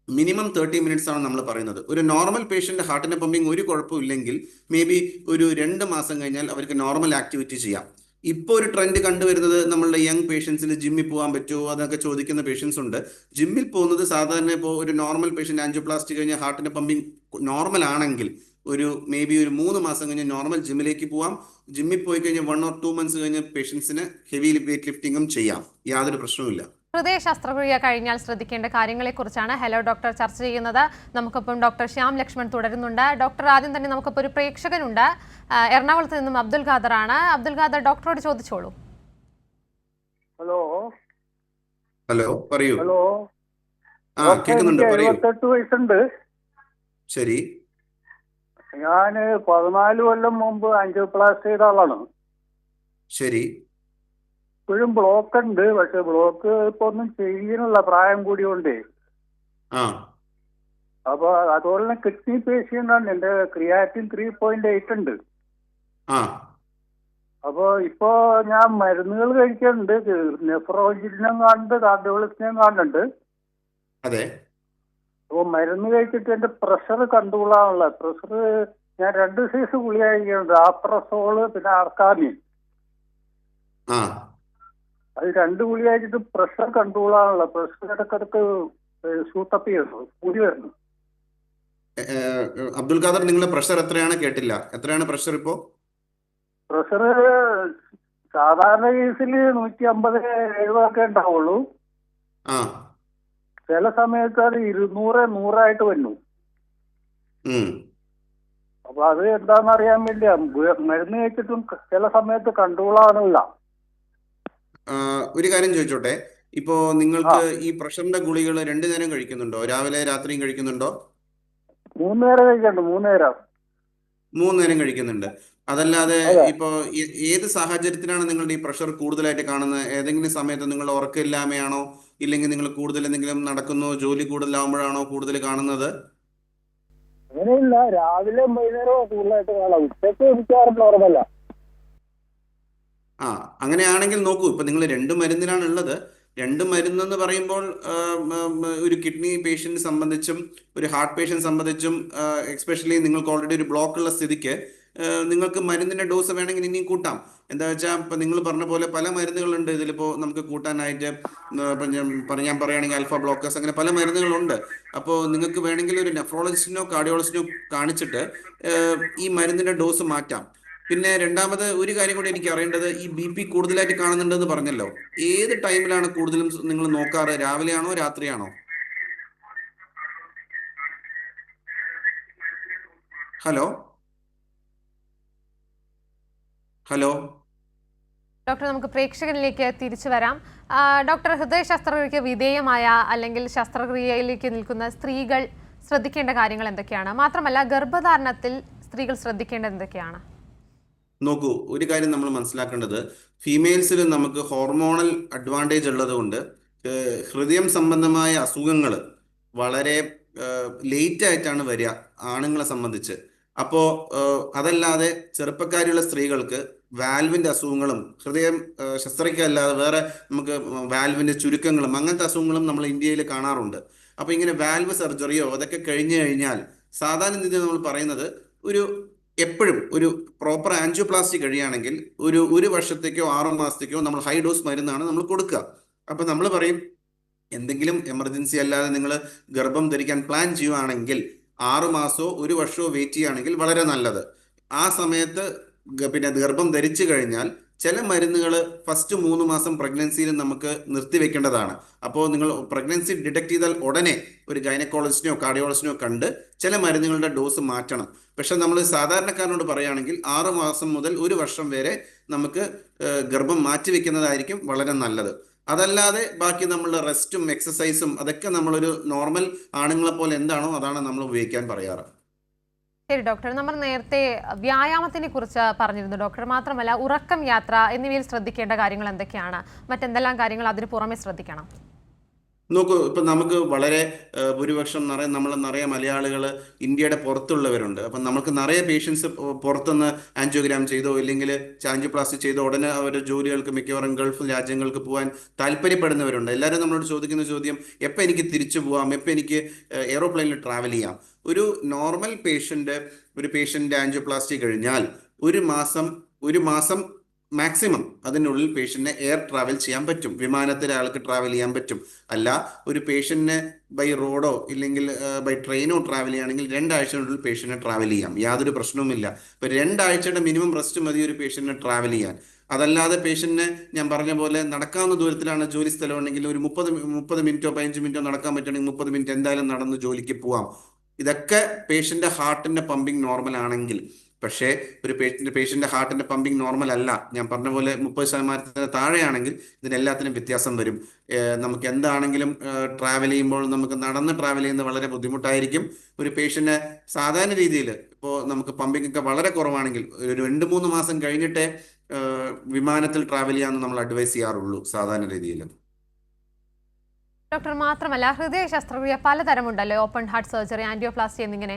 മിനിമം 30 മിനിറ്റ്സ് ആണ് നമ്മൾ പറയുന്നത്. ഒരു നോർമൽ പേഷ്യന്റ് ഹാർട്ടിന്റെ പമ്പിംഗ് ഒരു കുഴപ്പമില്ലെങ്കിൽ മേ ബി ഒരു 2 മാസം കഴിഞ്ഞാൽ അവർക്ക് നോർമൽ ആക്ടിവിറ്റി ചെയ്യാം. ഇപ്പോൾ ഒരു ട്രെൻഡ് കണ്ടുവരുന്നത് നമ്മളുടെ യങ് പേഷ്യൻസിന് ജിമ്മിൽ പോകാൻ പറ്റുമോ അതൊക്കെ ചോദിക്കുന്ന പേഷ്യൻസ് ഉണ്ട്. ജിമ്മിൽ പോകുന്നത് സാധാരണ ഇപ്പോൾ ഒരു നോർമൽ പേഷ്യൻ്റ് ആൻജിയോപ്ലാസ്റ്റി കഴിഞ്ഞ് ഹാർട്ടിൻ്റെ പമ്പിങ് നോർമൽ ആണെങ്കിൽ ഒരു മേ ബി ഒരു 3 മാസം കഴിഞ്ഞ് നോർമൽ ജിമ്മിലേക്ക് പോവാം. ജിമ്മിൽ പോയി കഴിഞ്ഞ് 1 or 2 months കഴിഞ്ഞ് പേഷ്യൻസിന് ഹെവി വെയിറ്റ് ലിഫ്റ്റിങ്ങും ചെയ്യാം. യാതൊരു പ്രശ്നവുമില്ല. ഹൃദയ ശസ്ത്രക്രിയ കഴിഞ്ഞാൽ ശ്രദ്ധിക്കേണ്ട കാര്യങ്ങളെക്കുറിച്ചാണ് ഹലോ ഡോക്ടർ ചർച്ച ചെയ്യുന്നത്. നമുക്കൊപ്പം ഡോക്ടർ ശ്യാം ലക്ഷ്മൺ തുടരുന്നുണ്ട്. ഡോക്ടർ, ആദ്യം തന്നെ നമുക്കിപ്പോൾ ഒരു പ്രേക്ഷകനുണ്ട്. എറണാകുളത്ത് നിന്നും അബ്ദുൽ ഖാദറാണ്. അബ്ദുൽ ഖാദർ, ഡോക്ടറോട് ചോദിച്ചോളൂ. ഹലോ ഹലോ, പറയൂ. ഹലോ കേൾക്കുന്നുണ്ട്, പറയൂ. 78 വയസ്സുണ്ട്. ശരി. ഞാൻ 14 കൊല്ലം മുമ്പ് ആൻജിയോപ്ലാസ്റ്റി ചെയ്ത ആളാണ്. ശരി. ഇപ്പോഴും ബ്ലോക്ക് ഉണ്ട്. പക്ഷെ ബ്ലോക്ക് ഇപ്പൊ ഒന്നും ചെയ്യുന്നില്ല, പ്രായം കൂടിയോണ്ടേ. ആ അപ്പൊ അതുപോലെ തന്നെ കിഡ്നി പേഷ്യന്റ് ആണ്. എന്റെ ക്രിയാറ്റിൻ 3.8 ഉണ്ട്. ആ അപ്പൊ ഇപ്പോ ഞാൻ മരുന്നുകൾ കഴിക്കുന്നുണ്ട്. നെഫ്രോളജിസ്റ്റിനെയും കാണുന്നുണ്ട്, കാർഡിയോളജിസ്റ്റിനെയും കാണുന്നുണ്ട്. അതെ. അപ്പൊ മരുന്ന് കഴിച്ചിട്ട് എന്റെ പ്രഷർ കൺട്രോളാണുള്ള. പ്രഷർ ഞാൻ 2 സൈസ് ഗുളിക കഴിക്കുന്നുണ്ട്, ആപ്രസോള് പിന്നെ ആർക്കാമിൻ. ആ അത് 2 ഗുളിക കഴിച്ചിട്ട് പ്രഷർ കൺട്രോളാണുള്ള. പ്രഷർ ഇടക്കിടക്ക് ഷൂട്ടപ്പ് ചെയ്യുന്നു, കൂടി വരുന്നു. അബ്ദുൽ ഖാദർ, നിങ്ങളുടെ പ്രഷർ എത്രയാണ്? കേട്ടില്ല. എത്രയാണ് പ്രഷർ ഇപ്പോ? പ്രഷർ സാധാരണ കേസിൽ 150-70 ഒക്കെ ഉണ്ടാവുള്ളൂ. ആ ചില സമയത്ത് അത് 200-100 വരുന്നു. അപ്പൊ അത് എന്താണെന്ന് അറിയാൻ വേണ്ടിയാ. മരുന്ന് കഴിച്ചിട്ടും ചില സമയത്ത് കൺട്രോൾ ആവണില്ല. ഒരു കാര്യം ചോദിച്ചോട്ടെ, ഇപ്പോ നിങ്ങൾക്ക് ഈ പ്രഷറിന്റെ ഗുളികൾ 2 നേരം കഴിക്കുന്നുണ്ടോ? രാവിലെ രാത്രിയും കഴിക്കുന്നുണ്ടോ? 3 നേരം കഴിക്കണ്ട്. 3 നേരം. 3 നേരം കഴിക്കുന്നുണ്ട്. അതല്ലാതെ ഇപ്പോ ഏത് സാഹചര്യത്തിലാണ് നിങ്ങളുടെ ഈ പ്രഷർ കൂടുതലായിട്ട് കാണുന്നത്? ഏതെങ്കിലും സമയത്ത് നിങ്ങളുടെ ഉറക്കമില്ലായ്മയാണോ, ഇല്ലെങ്കിൽ നിങ്ങൾ കൂടുതൽ എന്തെങ്കിലും നടക്കുന്നു, ജോലി കൂടുതലാവുമ്പോഴാണോ കൂടുതൽ കാണുന്നത്? അങ്ങനെയില്ല, രാവിലെ വൈകുന്നേരവും കൂടുതലായിട്ട് കാണാം. ഉച്ചയ്ക്ക് എനിക്കാറും നോർമല്ല. അങ്ങനെയാണെങ്കിൽ നോക്കൂ, ഇപ്പൊ നിങ്ങൾ 2 മരുന്നിലാണ് ഉള്ളത്. 2 മരുന്നെന്ന് പറയുമ്പോൾ ഒരു കിഡ്നി പേഷ്യന്റ് സംബന്ധിച്ചും ഒരു ഹാർട്ട് പേഷ്യന്റ് സംബന്ധിച്ചും എക്സ്പെഷ്യലി നിങ്ങൾക്ക് ഓൾറെഡി ഒരു ബ്ലോക്ക് ഉള്ള സ്ഥിതിക്ക് നിങ്ങൾക്ക് മരുന്നിന്റെ ഡോസ് വേണമെങ്കിൽ ഇനിയും കൂട്ടാം. എന്താ വെച്ചാൽ ഇപ്പൊ നിങ്ങൾ പറഞ്ഞ പോലെ പല മരുന്നുകളുണ്ട് ഇതിലിപ്പോ നമുക്ക് കൂട്ടാനായിട്ട്. ഞാൻ പറയുകയാണെങ്കിൽ ആൽഫ ബ്ലോക്കേഴ്സ്, അങ്ങനെ പല മരുന്നുകളുണ്ട്. അപ്പോൾ നിങ്ങൾക്ക് വേണമെങ്കിൽ ഒരു നെഫ്രോളജിസ്റ്റിനോ കാർഡിയോളജിസ്റ്റിനോ കാണിച്ചിട്ട് ഈ മരുന്നിന്റെ ഡോസ് മാറ്റാം. പിന്നെ രണ്ടാമത് ഒരു കാര്യം കൂടി എനിക്ക് അറിയേണ്ടത്, ഈ BP കൂടുതലായിട്ട് കാണുന്നുണ്ടെന്ന് പറഞ്ഞല്ലോ. ഏത് ടൈമിലാണ് കൂടുതലും നിങ്ങൾ നോക്കാറ്? രാവിലെയാണോ രാത്രിയാണോ? ഹലോ ഹലോ ഡോക്ടർ, നമുക്ക് പ്രേക്ഷകനിലേക്ക് തിരിച്ചു വരാം. ഡോക്ടർ, ഹൃദയ ശസ്ത്രക്രിയയ്ക്ക് വിധേയമായ അല്ലെങ്കിൽ ശസ്ത്രക്രിയയിലേക്ക് നിൽക്കുന്ന സ്ത്രീകൾ ശ്രദ്ധിക്കേണ്ട കാര്യങ്ങൾ എന്തൊക്കെയാണ്? മാത്രമല്ല, ഗർഭധാരണത്തിൽ സ്ത്രീകൾ ശ്രദ്ധിക്കേണ്ടത് എന്തൊക്കെയാണ്? നോക്കൂ, ഒരു കാര്യം നമ്മൾ മനസ്സിലാക്കേണ്ടത്, ഫീമെയിൽസിൽ നമുക്ക് ഹോർമോണൽ അഡ്വാൻറ്റേജ് ഉള്ളത് കൊണ്ട് ഹൃദയം സംബന്ധമായ അസുഖങ്ങൾ വളരെ ലേറ്റ് ആയിട്ടാണ് വരിക ആണുങ്ങളെ സംബന്ധിച്ച്. അപ്പോൾ അതല്ലാതെ ചെറുപ്പക്കാരിയുള്ള സ്ത്രീകൾക്ക് വാൽവിൻ്റെ അസുഖങ്ങളും ഹൃദയം ശസ്ത്രക്രിയ അല്ലാതെ വേറെ നമുക്ക് വാൽവിൻ്റെ ചുരുക്കങ്ങളും അങ്ങനത്തെ അസുഖങ്ങളും നമ്മൾ ഇന്ത്യയിൽ കാണാറുണ്ട്. അപ്പോൾ ഇങ്ങനെ വാൽവ് സർജറിയോ അതൊക്കെ കഴിഞ്ഞു കഴിഞ്ഞാൽ സാധാരണ രീതിയിൽ നമ്മൾ പറയുന്നത് എപ്പോഴും ഒരു പ്രോപ്പർ ആൻജിയോപ്ലാസ്റ്റി കഴിയുകയാണെങ്കിൽ ഒരു വർഷത്തേക്കോ 6 മാസത്തേക്കോ നമ്മൾ ഹൈ ഡോസ് മരുന്നാണ് നമ്മൾ കൊടുക്കുക. അപ്പം നമ്മൾ പറയും, എന്തെങ്കിലും എമർജൻസി അല്ലാതെ നിങ്ങൾ ഗർഭം ധരിക്കാൻ പ്ലാൻ ചെയ്യുകയാണെങ്കിൽ 6 മാസമോ 1 വർഷമോ വെയിറ്റ് ചെയ്യുകയാണെങ്കിൽ വളരെ നല്ലത്. ആ സമയത്ത് പിന്നെ ഗർഭം ധരിച്ചു കഴിഞ്ഞാൽ ചില മരുന്നുകൾ ഫസ്റ്റ് 3 മാസം പ്രഗ്നൻസിയിൽ നമുക്ക് നിർത്തിവെക്കേണ്ടതാണ്. അപ്പോൾ നിങ്ങൾ പ്രഗ്നൻസി ഡിറ്റക്ട് ചെയ്താൽ ഉടനെ ഒരു ഗൈനക്കോളജിസ്റ്റിനോ കാർഡിയോളജിസ്റ്റിനോ കണ്ട് ചില മരുന്നുകളുടെ ഡോസ് മാറ്റണം. പക്ഷെ നമ്മൾ സാധാരണക്കാരനോട് പറയുകയാണെങ്കിൽ 6 മാസം മുതൽ 1 വർഷം വരെ നമുക്ക് ഗർഭം മാറ്റിവെക്കുന്നതായിരിക്കും വളരെ നല്ലത്. അതല്ലാതെ ബാക്കി നമ്മളുടെ റെസ്റ്റും എക്സസൈസും അതൊക്കെ നമ്മളൊരു നോർമൽ ആണുങ്ങളെ പോലെ എന്താണോ അതാണ് നമ്മൾ ഉപയോഗിക്കാൻ പറയാറ്. ശരി ഡോക്ടർ, നമ്മൾ നേരത്തെ വ്യായാമത്തിനെ കുറിച്ച് പറഞ്ഞിരുന്നു ഡോക്ടർ. മാത്രമല്ല, ഉറക്കം, യാത്ര എന്നിവയിൽ ശ്രദ്ധിക്കേണ്ട കാര്യങ്ങൾ എന്തൊക്കെയാണ്? മറ്റെന്തെല്ലാം കാര്യങ്ങൾ അതിന് പുറമെ ശ്രദ്ധിക്കണം? നോക്കൂ, ഇപ്പം നമുക്ക് വളരെ ഭൂരിപക്ഷം നിറയെ മലയാളികൾ ഇന്ത്യയുടെ പുറത്തുള്ളവരുണ്ട്. അപ്പം നമുക്ക് നിറയെ പേഷ്യൻസ് പുറത്തുനിന്ന് ആൻജിയോഗ്രാം ചെയ്തോ ഇല്ലെങ്കിൽ ആൻജിയോപ്ലാസ്റ്റി ചെയ്തോ ഉടനെ അവരുടെ ജോലികൾക്ക് മിക്കവാറും ഗൾഫ് രാജ്യങ്ങൾക്ക് പോകാൻ താല്പര്യപ്പെടുന്നവരുണ്ട്. എല്ലാവരും നമ്മളോട് ചോദിക്കുന്ന ചോദ്യം, എപ്പോൾ എനിക്ക് തിരിച്ചു പോകാം, എപ്പോൾ എനിക്ക് എയ്റോപ്ലെയിനിൽ ട്രാവൽ ചെയ്യാം? ഒരു നോർമൽ പേഷ്യൻ്റ് ആൻജിയോപ്ലാസ്റ്റി കഴിഞ്ഞാൽ ഒരു മാസം മാക്സിമം അതിനുള്ളിൽ പേഷ്യന്റിനെ എയർ ട്രാവൽ ചെയ്യാൻ പറ്റും, വിമാനത്തിൽ ആൾക്ക് ട്രാവൽ ചെയ്യാൻ പറ്റും. അല്ല, ഒരു പേഷ്യന്റിന് ബൈ റോഡോ ഇല്ലെങ്കിൽ ബൈ ട്രെയിനോ ട്രാവൽ ചെയ്യുകയാണെങ്കിൽ 2 ആഴ്ചയ്ക്കുള്ളിൽ പേഷ്യന്റിനെ ട്രാവൽ ചെയ്യാം, യാതൊരു പ്രശ്നവുമില്ല. ഇപ്പൊ 2 ആഴ്ചയുടെ മിനിമം റെസ്റ്റ് മതി ഒരു പേഷ്യന്റിനെ ട്രാവൽ ചെയ്യാൻ. അതല്ലാതെ പേഷ്യന്റിന് ഞാൻ പറഞ്ഞ പോലെ നടക്കാവുന്ന ദൂരത്തിലാണ് ജോലി സ്ഥലം ഉണ്ടെങ്കിൽ ഒരു 30 മിനിറ്റോ 15 മിനിറ്റോ നടക്കാൻ പറ്റുകയാണെങ്കിൽ 30 മിനിറ്റ് എന്തായാലും നടന്ന് ജോലിക്ക് പോവാം. ഇതൊക്കെ പേഷ്യന്റെ ഹാർട്ടിന്റെ പമ്പിങ് നോർമൽ ആണെങ്കിൽ. പക്ഷേ ഒരു പേഷ്യന്റെ ഹാർട്ടിന്റെ പമ്പിങ് നോർമൽ അല്ല, ഞാൻ പറഞ്ഞ പോലെ 30% താഴെയാണെങ്കിൽ ഇതിനെല്ലാത്തിനും വ്യത്യാസം വരും. നമുക്ക് എന്താണെങ്കിലും ട്രാവൽ ചെയ്യുമ്പോൾ നമുക്ക് നടന്ന് ട്രാവൽ ചെയ്യുന്നത് വളരെ ബുദ്ധിമുട്ടായിരിക്കും. ഒരു പേഷ്യന്റ് സാധാരണ രീതിയിൽ ഇപ്പോൾ നമുക്ക് പമ്പിങ് ഒക്കെ വളരെ കുറവാണെങ്കിൽ ഒരു 2-3 മാസം കഴിഞ്ഞിട്ടേ വിമാനത്തിൽ ട്രാവൽ ചെയ്യാമെന്ന് നമ്മൾ അഡ്വൈസ് ചെയ്യാറുള്ളൂ സാധാരണ രീതിയിൽ. ഡോക്ടർ, മാത്രമല്ല ഹൃദയ ശസ്ത്രക്രിയ പലതരമുണ്ടല്ലോ, ഓപ്പൺ ഹാർട്ട് സർജറി, ആൻജിയോപ്ലാസ്റ്റി എന്നിങ്ങനെ.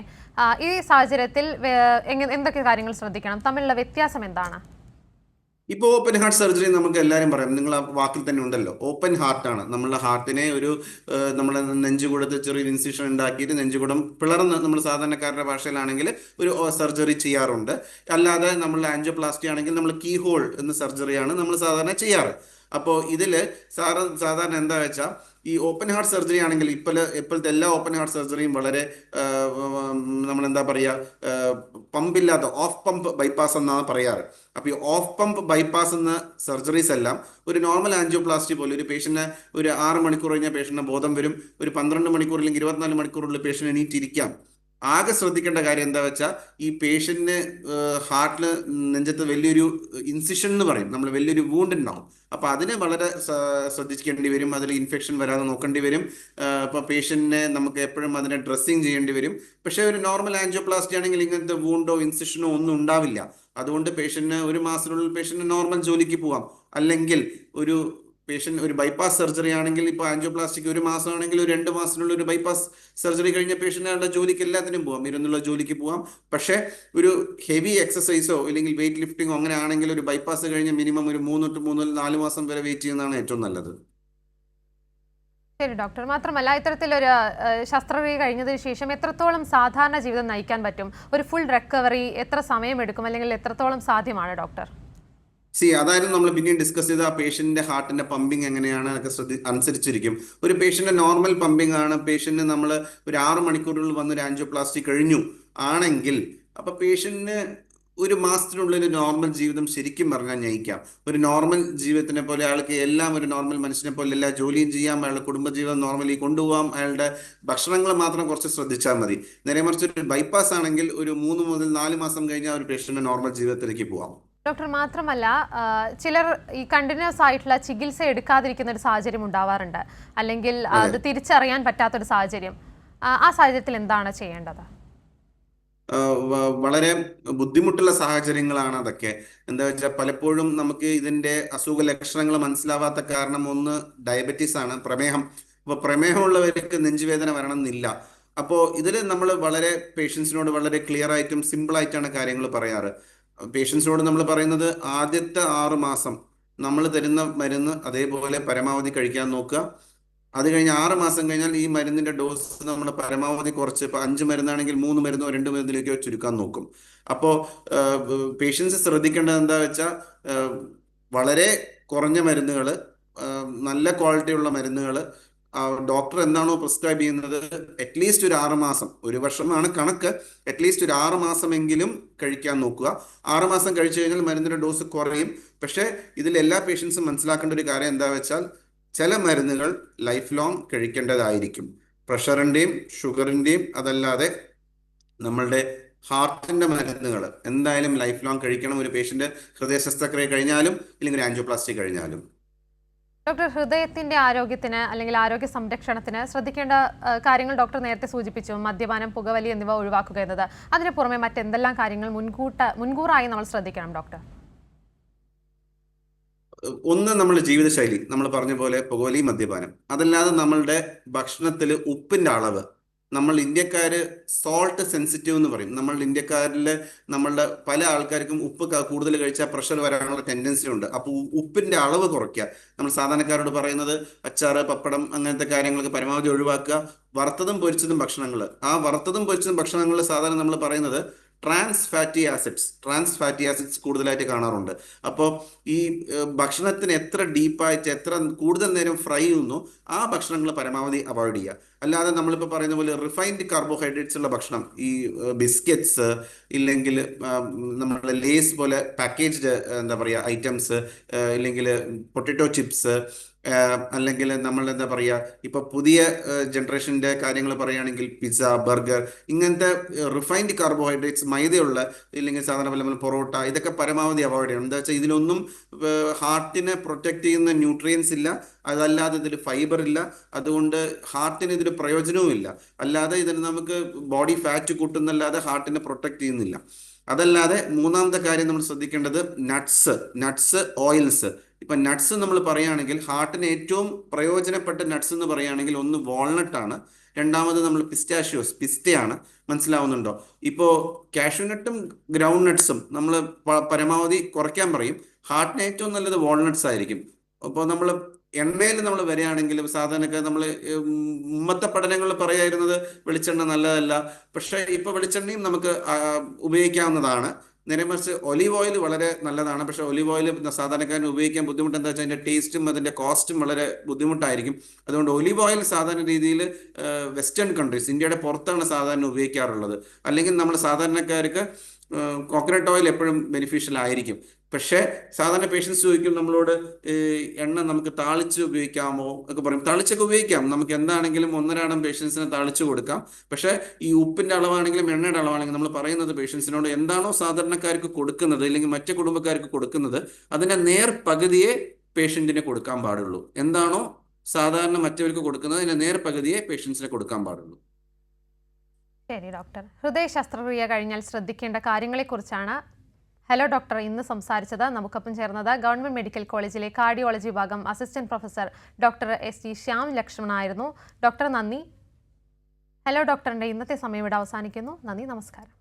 ഈ സാഹചര്യത്തിൽ എന്തൊക്കെ കാര്യങ്ങൾ ശ്രദ്ധിക്കണം? തമ്മിലുള്ള വ്യത്യാസം എന്താണ്? ഇപ്പോൾ ഓപ്പൺ ഹാർട്ട് സർജറി നമുക്ക് എല്ലാവരും പറയാം, നിങ്ങൾ ആ വാക്കിൽ തന്നെ ഉണ്ടല്ലോ, ഓപ്പൺ ഹാർട്ടാണ്. നമ്മളുടെ ഹാർട്ടിനെ ഒരു നമ്മളെ നെഞ്ചുകൂടത്ത് ചെറിയൊരു ഇൻസിഷൻ ഉണ്ടാക്കിയിട്ട് നെഞ്ചുകൂടം പിളർന്ന്, നമ്മൾ സാധാരണക്കാരുടെ ഭാഷയിലാണെങ്കിൽ ഒരു സർജറി ചെയ്യാറുണ്ട്. അല്ലാതെ നമ്മൾ ആൻജിയോപ്ലാസ്റ്റി ആണെങ്കിൽ നമ്മൾ കീ ഹോൾ എന്ന സർജറിയാണ് നമ്മൾ സാധാരണ ചെയ്യാറ്. അപ്പോൾ ഇതിൽ സാധാരണ എന്താ വെച്ചാൽ, ഈ ഓപ്പൺ ഹാർട്ട് സർജറി ആണെങ്കിൽ ഇപ്പോഴത്തെ എല്ലാ ഓപ്പൺ ഹാർട്ട് സർജറിയും വളരെ നമ്മളെന്താ പറയുക, പമ്പില്ലാത്ത ഓഫ് പമ്പ് ബൈപ്പാസ് എന്നാണ് പറയാറ്. അപ്പോൾ ഈ ഓഫ് പമ്പ് ബൈപ്പാസ് എന്ന സർജറീസ് എല്ലാം ഒരു നോർമൽ ആൻജിയോപ്ലാസ്റ്റി പോലെ ഒരു പേഷ്യന്റിന് ഒരു 6 മണിക്കൂർ കഴിഞ്ഞാൽ പേഷ്യന്റിന് ബോധം വരും, ഒരു 12 മണിക്കൂർ അല്ലെങ്കിൽ 24 മണിക്കൂറുള്ള പേഷ്യന്റ് എണീറ്റിരിക്കാം. ആകെ ശ്രദ്ധിക്കേണ്ട കാര്യം എന്താ വെച്ചാൽ, ഈ പേഷ്യന്റിന് ഹാർട്ടിൽ നെഞ്ചത്ത് വലിയൊരു ഇൻസിഷൻ എന്ന് പറയും, നമ്മൾ വലിയൊരു വൂണ്ട് ഉണ്ടാവും. അപ്പൊ അതിന് വളരെ ശ്രദ്ധിക്കേണ്ടി വരും, അതിൽ ഇൻഫെക്ഷൻ വരാതെ നോക്കേണ്ടി വരും. ഇപ്പൊ പേഷ്യന്റിനെ നമുക്ക് എപ്പോഴും അതിനെ ഡ്രസ്സിങ് ചെയ്യേണ്ടി വരും. പക്ഷെ ഒരു നോർമൽ ആൻജിയോപ്ലാസ്റ്റി ആണെങ്കിൽ ഇങ്ങനത്തെ വൂണ്ടോ ഇൻസിഷനോ ഒന്നും ഉണ്ടാവില്ല. അതുകൊണ്ട് പേഷ്യന്റിന് 1 മാസത്തിനുള്ളിൽ പേഷ്യന്റ് നോർമൽ ജോലിക്ക് പോവാം. അല്ലെങ്കിൽ ഒരു പേഷ്യന്റ് ഒരു ബൈപ്പാസ് സർജറി ആണെങ്കിൽ, ഇപ്പോൾ ആൻജിയോപ്ലാസ്റ്റിക് 1 മാസമാണെങ്കിൽ ഒരു 2 മാസത്തിനുള്ള ഒരു ബൈപ്പാസ് സർജറി കഴിഞ്ഞ പേഷ്യന്റുകളുടെ ജോലിക്ക് എല്ലാത്തിനും പോവാം, ഇരുന്നുള്ള ജോലിക്ക് പോവാം. പക്ഷേ ഒരു ഹെവി എക്സസൈസോ അല്ലെങ്കിൽ വെയിറ്റ് ലിഫ്റ്റിങ്ങോ അങ്ങനെ ആണെങ്കിൽ ഒരു ബൈപ്പാസ് കഴിഞ്ഞ് മിനിമം ഒരു 3-4 മാസം വരെ വെയിറ്റ് ചെയ്യുന്നതാണ് ഏറ്റവും നല്ലത്. ശരി ഡോക്ടർ, മാത്രമല്ല ഇത്തരത്തിലൊരു ശസ്ത്രക്രിയ കഴിഞ്ഞതിന് ശേഷം എത്രത്തോളം സാധാരണ ജീവിതം നയിക്കാൻ പറ്റും? ഒരു ഫുൾ റിക്കവറി എത്ര സമയമെടുക്കും, അല്ലെങ്കിൽ എത്രത്തോളം സാധ്യമാണ് ഡോക്ടർ? അതായത് നമ്മൾ പിന്നെയും ഡിസ്കസ് ചെയ്ത ആ പേഷ്യന്റിന്റെ ഹാർട്ടിന്റെ പമ്പിങ് എങ്ങനെയാണ് ഒക്കെ അനുസരിച്ചിരിക്കും. ഒരു പേഷ്യന്റ് നോർമൽ പമ്പിങ് ആണ്, പേഷ്യന്റ് നമ്മൾ ഒരു 6 മണിക്കൂറിനുള്ളിൽ വന്ന് ഒരു ആൻജിയോപ്ലാസ്റ്റി കഴിഞ്ഞു ആണെങ്കിൽ, അപ്പൊ പേഷ്യന്റിന് 1 മാസത്തിനുള്ളിൽ നോർമൽ ജീവിതം ശരിക്കും പറഞ്ഞാൽ നയിക്കാം. ഒരു നോർമൽ ജീവിതത്തിനെ പോലെ അയാൾക്ക് എല്ലാം ഒരു നോർമൽ മനുഷ്യനെ പോലെ എല്ലാ ജോലിയും ചെയ്യാം, അയാളുടെ കുടുംബജീവിതം നോർമലി കൊണ്ടുപോകാം, അയാളുടെ ഭക്ഷണങ്ങൾ മാത്രം കുറച്ച് ശ്രദ്ധിച്ചാൽ മതി. നേരെ മറിച്ച് ഒരു ബൈപ്പാസ് ആണെങ്കിൽ ഒരു 3 മുതൽ 4 മാസം കഴിഞ്ഞാൽ ഒരു പേഷ്യന്റ് നോർമൽ ജീവിതത്തിലേക്ക് പോവാം. ഡോക്ടർ, മാത്രമല്ല ചിലർ ഈ കണ്ടിന്യൂസ് ആയിട്ടുള്ള ചികിത്സ എടുക്കാതിരിക്കുന്ന ഒരു സാഹചര്യം ഉണ്ടാവാറുണ്ട്, അല്ലെങ്കിൽ അത് തിരിച്ചറിയാൻ പറ്റാത്തൊരു സാഹചര്യം. ആ സാഹചര്യത്തിൽ എന്താണ് ചെയ്യേണ്ടത്? വളരെ ബുദ്ധിമുട്ടുള്ള സാഹചര്യങ്ങളാണ് അതൊക്കെ. എന്താ വെച്ചാൽ പലപ്പോഴും നമുക്ക് ഇതിന്റെ അസുഖ ലക്ഷണങ്ങൾ മനസ്സിലാവാത്ത കാരണം ഒന്ന് ഡയബറ്റീസ് ആണ്, പ്രമേഹം. അപ്പോൾ പ്രമേഹമുള്ളവർക്ക് നെഞ്ചുവേദന വരണമെന്നില്ല. അപ്പോൾ ഇതിൽ നമ്മൾ വളരെ പേഷ്യൻസിനോട് വളരെ ക്ലിയർ ആയിട്ടും സിമ്പിൾ ആയിട്ടാണ് കാര്യങ്ങൾ പറയാറ്. പേഷ്യൻസിനോട് നമ്മൾ പറയുന്നത്, ആദ്യത്തെ 6 മാസം നമ്മൾ തരുന്ന മരുന്ന് അതേപോലെ പരമാവധി കഴിക്കാൻ നോക്കുക. അത് കഴിഞ്ഞ് 6 മാസം കഴിഞ്ഞാൽ ഈ മരുന്നിന്റെ ഡോസ് നമ്മൾ പരമാവധി കുറച്ച്, ഇപ്പൊ 5 മരുന്നാണെങ്കിൽ 3 മരുന്നോ 2 മരുന്നിലേക്കോ ചുരുക്കാൻ നോക്കും. അപ്പോൾ പേഷ്യൻസ് ശ്രദ്ധിക്കേണ്ടത് എന്താ വെച്ചാൽ, വളരെ കുറഞ്ഞ മരുന്നുകൾ, നല്ല ക്വാളിറ്റി ഉള്ള മരുന്നുകൾ ഡോക്ടർ എന്താണോ പ്രിസ്ക്രൈബ് ചെയ്യുന്നത് അറ്റ്ലീസ്റ്റ് ഒരു 6 മാസം, 1 വർഷമാണ് കണക്ക്, അറ്റ്ലീസ്റ്റ് ഒരു 6 മാസമെങ്കിലും കഴിക്കാൻ നോക്കുക. 6 മാസം കഴിച്ചു കഴിഞ്ഞാൽ മരുന്നിന്റെ ഡോസ് കുറയും. പക്ഷേ ഇതിൽ എല്ലാ പേഷ്യൻസും മനസ്സിലാക്കേണ്ട ഒരു കാര്യം എന്താ വെച്ചാൽ, ചില മരുന്നുകൾ ലൈഫ് ലോങ് കഴിക്കേണ്ടതായിരിക്കും. പ്രഷറിന്റെയും ഷുഗറിന്റെയും അതല്ലാതെ നമ്മളുടെ ഹാർട്ടിന്റെ മരുന്നുകൾ എന്തായാലും ലൈഫ് ലോങ് കഴിക്കണം, ഒരു പേഷ്യന്റ് ഹൃദയ ശസ്ത്രക്രിയ കഴിഞ്ഞാലും ഇല്ലെങ്കിൽ ഒരു ആൻജിയോപ്ലാസ്റ്റി കഴിഞ്ഞാലും. ഡോക്ടർ, ഹൃദയത്തിന്റെ ആരോഗ്യത്തിന് അല്ലെങ്കിൽ ആരോഗ്യ സംരക്ഷണത്തിന് ശ്രദ്ധിക്കേണ്ട കാര്യങ്ങൾ ഡോക്ടർ നേരത്തെ സൂചിപ്പിച്ചു. മദ്യപാനം, പുകവലി എന്നിവ ഒഴിവാക്കുക എന്നത്. അതിന് പുറമെ മറ്റെന്തെല്ലാം കാര്യങ്ങൾ മുൻകൂറായി നമ്മൾ ശ്രദ്ധിക്കണം ഡോക്ടർ? ഒന്ന്, നമ്മുടെ ജീവിതശൈലി, നമ്മൾ പറഞ്ഞ പോലെ പുകവലി, മദ്യപാനം. അതല്ലാതെ നമ്മളുടെ ഭക്ഷണത്തിൽ ഉപ്പിന്റെ അളവ്, നമ്മൾ ഇന്ത്യക്കാര് സോൾട്ട് സെൻസിറ്റീവ് എന്ന് പറയും. നമ്മൾ ഇന്ത്യക്കാരിൽ നമ്മളുടെ പല ആൾക്കാർക്കും ഉപ്പ് കൂടുതൽ കഴിച്ചാൽ പ്രഷർ വരാനുള്ള ടെൻഡൻസി ഉണ്ട്. അപ്പോൾ ഉപ്പിന്റെ അളവ് കുറയ്ക്കുക. നമ്മൾ സാധാരണക്കാരോട് പറയുന്നത് അച്ചാറ്, പപ്പടം അങ്ങനത്തെ കാര്യങ്ങളൊക്കെ പരമാവധി ഒഴിവാക്കുക. വറുത്തതും പൊരിച്ചതും ഭക്ഷണങ്ങൾ, ആ വറുത്തതും പൊരിച്ചതും ഭക്ഷണങ്ങൾ സാധാരണ നമ്മൾ പറയുന്നത് ട്രാൻസ് ഫാറ്റി ആസിഡ്സ് കൂടുതലായിട്ട് കാണാറുണ്ട്. അപ്പോൾ ഈ ഭക്ഷണത്തിന് എത്ര ഡീപ്പായിട്ട് എത്ര കൂടുതൽ നേരം ഫ്രൈ ചെയ്യുന്നു ആ ഭക്ഷണങ്ങൾ പരമാവധി അവോയ്ഡ് ചെയ്യുക. അല്ലാതെ നമ്മളിപ്പോൾ പറയുന്ന പോലെ റിഫൈൻഡ് കാർബോഹൈഡ്രേറ്റ്സ് ഉള്ള ഭക്ഷണം, ഈ ബിസ്ക്കറ്റ്സ് ഇല്ലെങ്കിൽ നമ്മൾ ലേസ് പോലെ പാക്കേജ്ഡ് എന്താ പറയുക ഐറ്റംസ്, ഇല്ലെങ്കിൽ പൊട്ടറ്റോ ചിപ്സ്, അല്ലെങ്കിൽ നമ്മൾ എന്താ പറയുക ഇപ്പോൾ പുതിയ ജനറേഷൻ്റെ കാര്യങ്ങൾ പറയുകയാണെങ്കിൽ പിസ്സ, ബർഗർ, ഇങ്ങനത്തെ റിഫൈൻഡ് കാർബോഹൈഡ്രേറ്റ്സ്, മൈദയുള്ള ഇല്ലെങ്കിൽ സാധാരണ പോലെ നമ്മൾ പൊറോട്ട, ഇതൊക്കെ പരമാവധി അവോയ്ഡ് ചെയ്യണം. എന്താ വെച്ചാൽ ഇതിലൊന്നും ഹാർട്ടിനെ പ്രൊട്ടക്റ്റ് ചെയ്യുന്ന ന്യൂട്രിയൻസ് ഇല്ല, അതല്ലാതെ ഇതിൽ ഫൈബർ ഇല്ല, അതുകൊണ്ട് ഹാർട്ടിന് ഇതിൽ പ്രയോജനവും ഇല്ല. അല്ലാതെ ഇതിന് നമുക്ക് ബോഡി ഫാറ്റ് കൂട്ടുന്നല്ലാതെ ഹാർട്ടിനെ പ്രൊട്ടക്റ്റ് ചെയ്യുന്നില്ല. അതല്ലാതെ മൂന്നാമത്തെ കാര്യം നമ്മൾ ശ്രദ്ധിക്കേണ്ടത് നട്ട്സ്, ഓയിൽസ്. ഇപ്പം നട്ട്സ് നമ്മൾ പറയുകയാണെങ്കിൽ ഹാർട്ടിന് ഏറ്റവും പ്രയോജനപ്പെട്ട നട്ട്സ് എന്ന് പറയുകയാണെങ്കിൽ ഒന്ന് വാൾനട്ടാണ്, രണ്ടാമത് നമ്മൾ പിസ്റ്റയാണ്. മനസ്സിലാവുന്നുണ്ടോ? ഇപ്പോൾ കാഷ്യൂനട്ടും ഗ്രൗണ്ട് നട്ട്സും നമ്മൾ പരമാവധി കുറയ്ക്കാൻ പറയും. ഹാർട്ടിന് ഏറ്റവും നല്ലത് വാൾനട്ട്സ് ആയിരിക്കും. അപ്പോൾ നമ്മൾ എണ്ണയിൽ നമ്മൾ വരികയാണെങ്കിൽ സാധാരണ നമ്മൾ മുമ്പത്തെ പഠനങ്ങളിൽ പറയായിരുന്നത് വെളിച്ചെണ്ണ നല്ലതല്ല, പക്ഷേ ഇപ്പോൾ വെളിച്ചെണ്ണയും നമുക്ക് ഉപയോഗിക്കാവുന്നതാണ്. നേരെ മറിച്ച് ഒലീവ് ഓയിൽ വളരെ നല്ലതാണ്. പക്ഷേ ഒലീവ് ഓയിൽ സാധാരണക്കാരന് ഉപയോഗിക്കാൻ ബുദ്ധിമുട്ട് എന്താ വെച്ചാൽ അതിൻ്റെ ടേസ്റ്റും അതിൻ്റെ കോസ്റ്റും വളരെ ബുദ്ധിമുട്ടായിരിക്കും. അതുകൊണ്ട് ഒലീവ് ഓയിൽ സാധാരണ രീതിയിൽ വെസ്റ്റേൺ കൺട്രീസ്, ഇന്ത്യയുടെ പുറത്താണ് സാധാരണ ഉപയോഗിക്കാറുള്ളത്. അല്ലെങ്കിൽ നമ്മൾ സാധാരണക്കാർക്ക് കോക്കനട്ട് ഓയിൽ എപ്പോഴും ബെനിഫിഷ്യൽ ആയിരിക്കും. പക്ഷേ സാധാരണ പേഷ്യൻസ് ചോദിക്കും നമ്മളോട്, എണ്ണ നമുക്ക് താളിച്ച് ഉപയോഗിക്കാമോ ഒക്കെ പറയും. താളിച്ചൊക്കെ ഉപയോഗിക്കാം, നമുക്ക് എന്താണെങ്കിലും ഒന്നരാടം പേഷ്യൻസിന് താളിച്ച് കൊടുക്കാം. പക്ഷേ ഈ ഉപ്പിൻ്റെ അളവാണെങ്കിലും എണ്ണയുടെ അളവാണെങ്കിലും നമ്മൾ പറയുന്നത് പേഷ്യൻസിനോട് എന്താണോ സാധാരണക്കാർക്ക് കൊടുക്കുന്നത് അല്ലെങ്കിൽ മറ്റു കുടുംബക്കാർക്ക് കൊടുക്കുന്നത് അതിൻ്റെ നേർ പകുതിയെ പേഷ്യൻറ്റിന് കൊടുക്കാൻ പാടുള്ളൂ. എന്താണോ സാധാരണ മറ്റവർക്ക് കൊടുക്കുന്നത് അതിൻ്റെ നേർ പകുതിയെ പേഷ്യൻസിന് കൊടുക്കാൻ പാടുള്ളൂ. ശരി ഡോക്ടർ. ഹൃദയ ശസ്ത്രക്രിയ കഴിഞ്ഞാൽ ശ്രദ്ധിക്കേണ്ട കാര്യങ്ങളെക്കുറിച്ചാണ് ഹലോ ഡോക്ടർ ഇന്ന് സംസാരിച്ചത്. നമുക്കൊപ്പം ചേർന്നത് ഗവൺമെന്റ് മെഡിക്കൽ കോളേജിലെ കാർഡിയോളജി വിഭാഗം assistant professor doctor ST Shyam ലക്ഷ്മണായിരുന്നു. ഡോക്ടർ നന്ദി. ഹലോ ഡോക്ടറിന്റെ ഇന്നത്തെ സമയം ഇവിടെ അവസാനിക്കുന്നു. നന്ദി, നമസ്കാരം.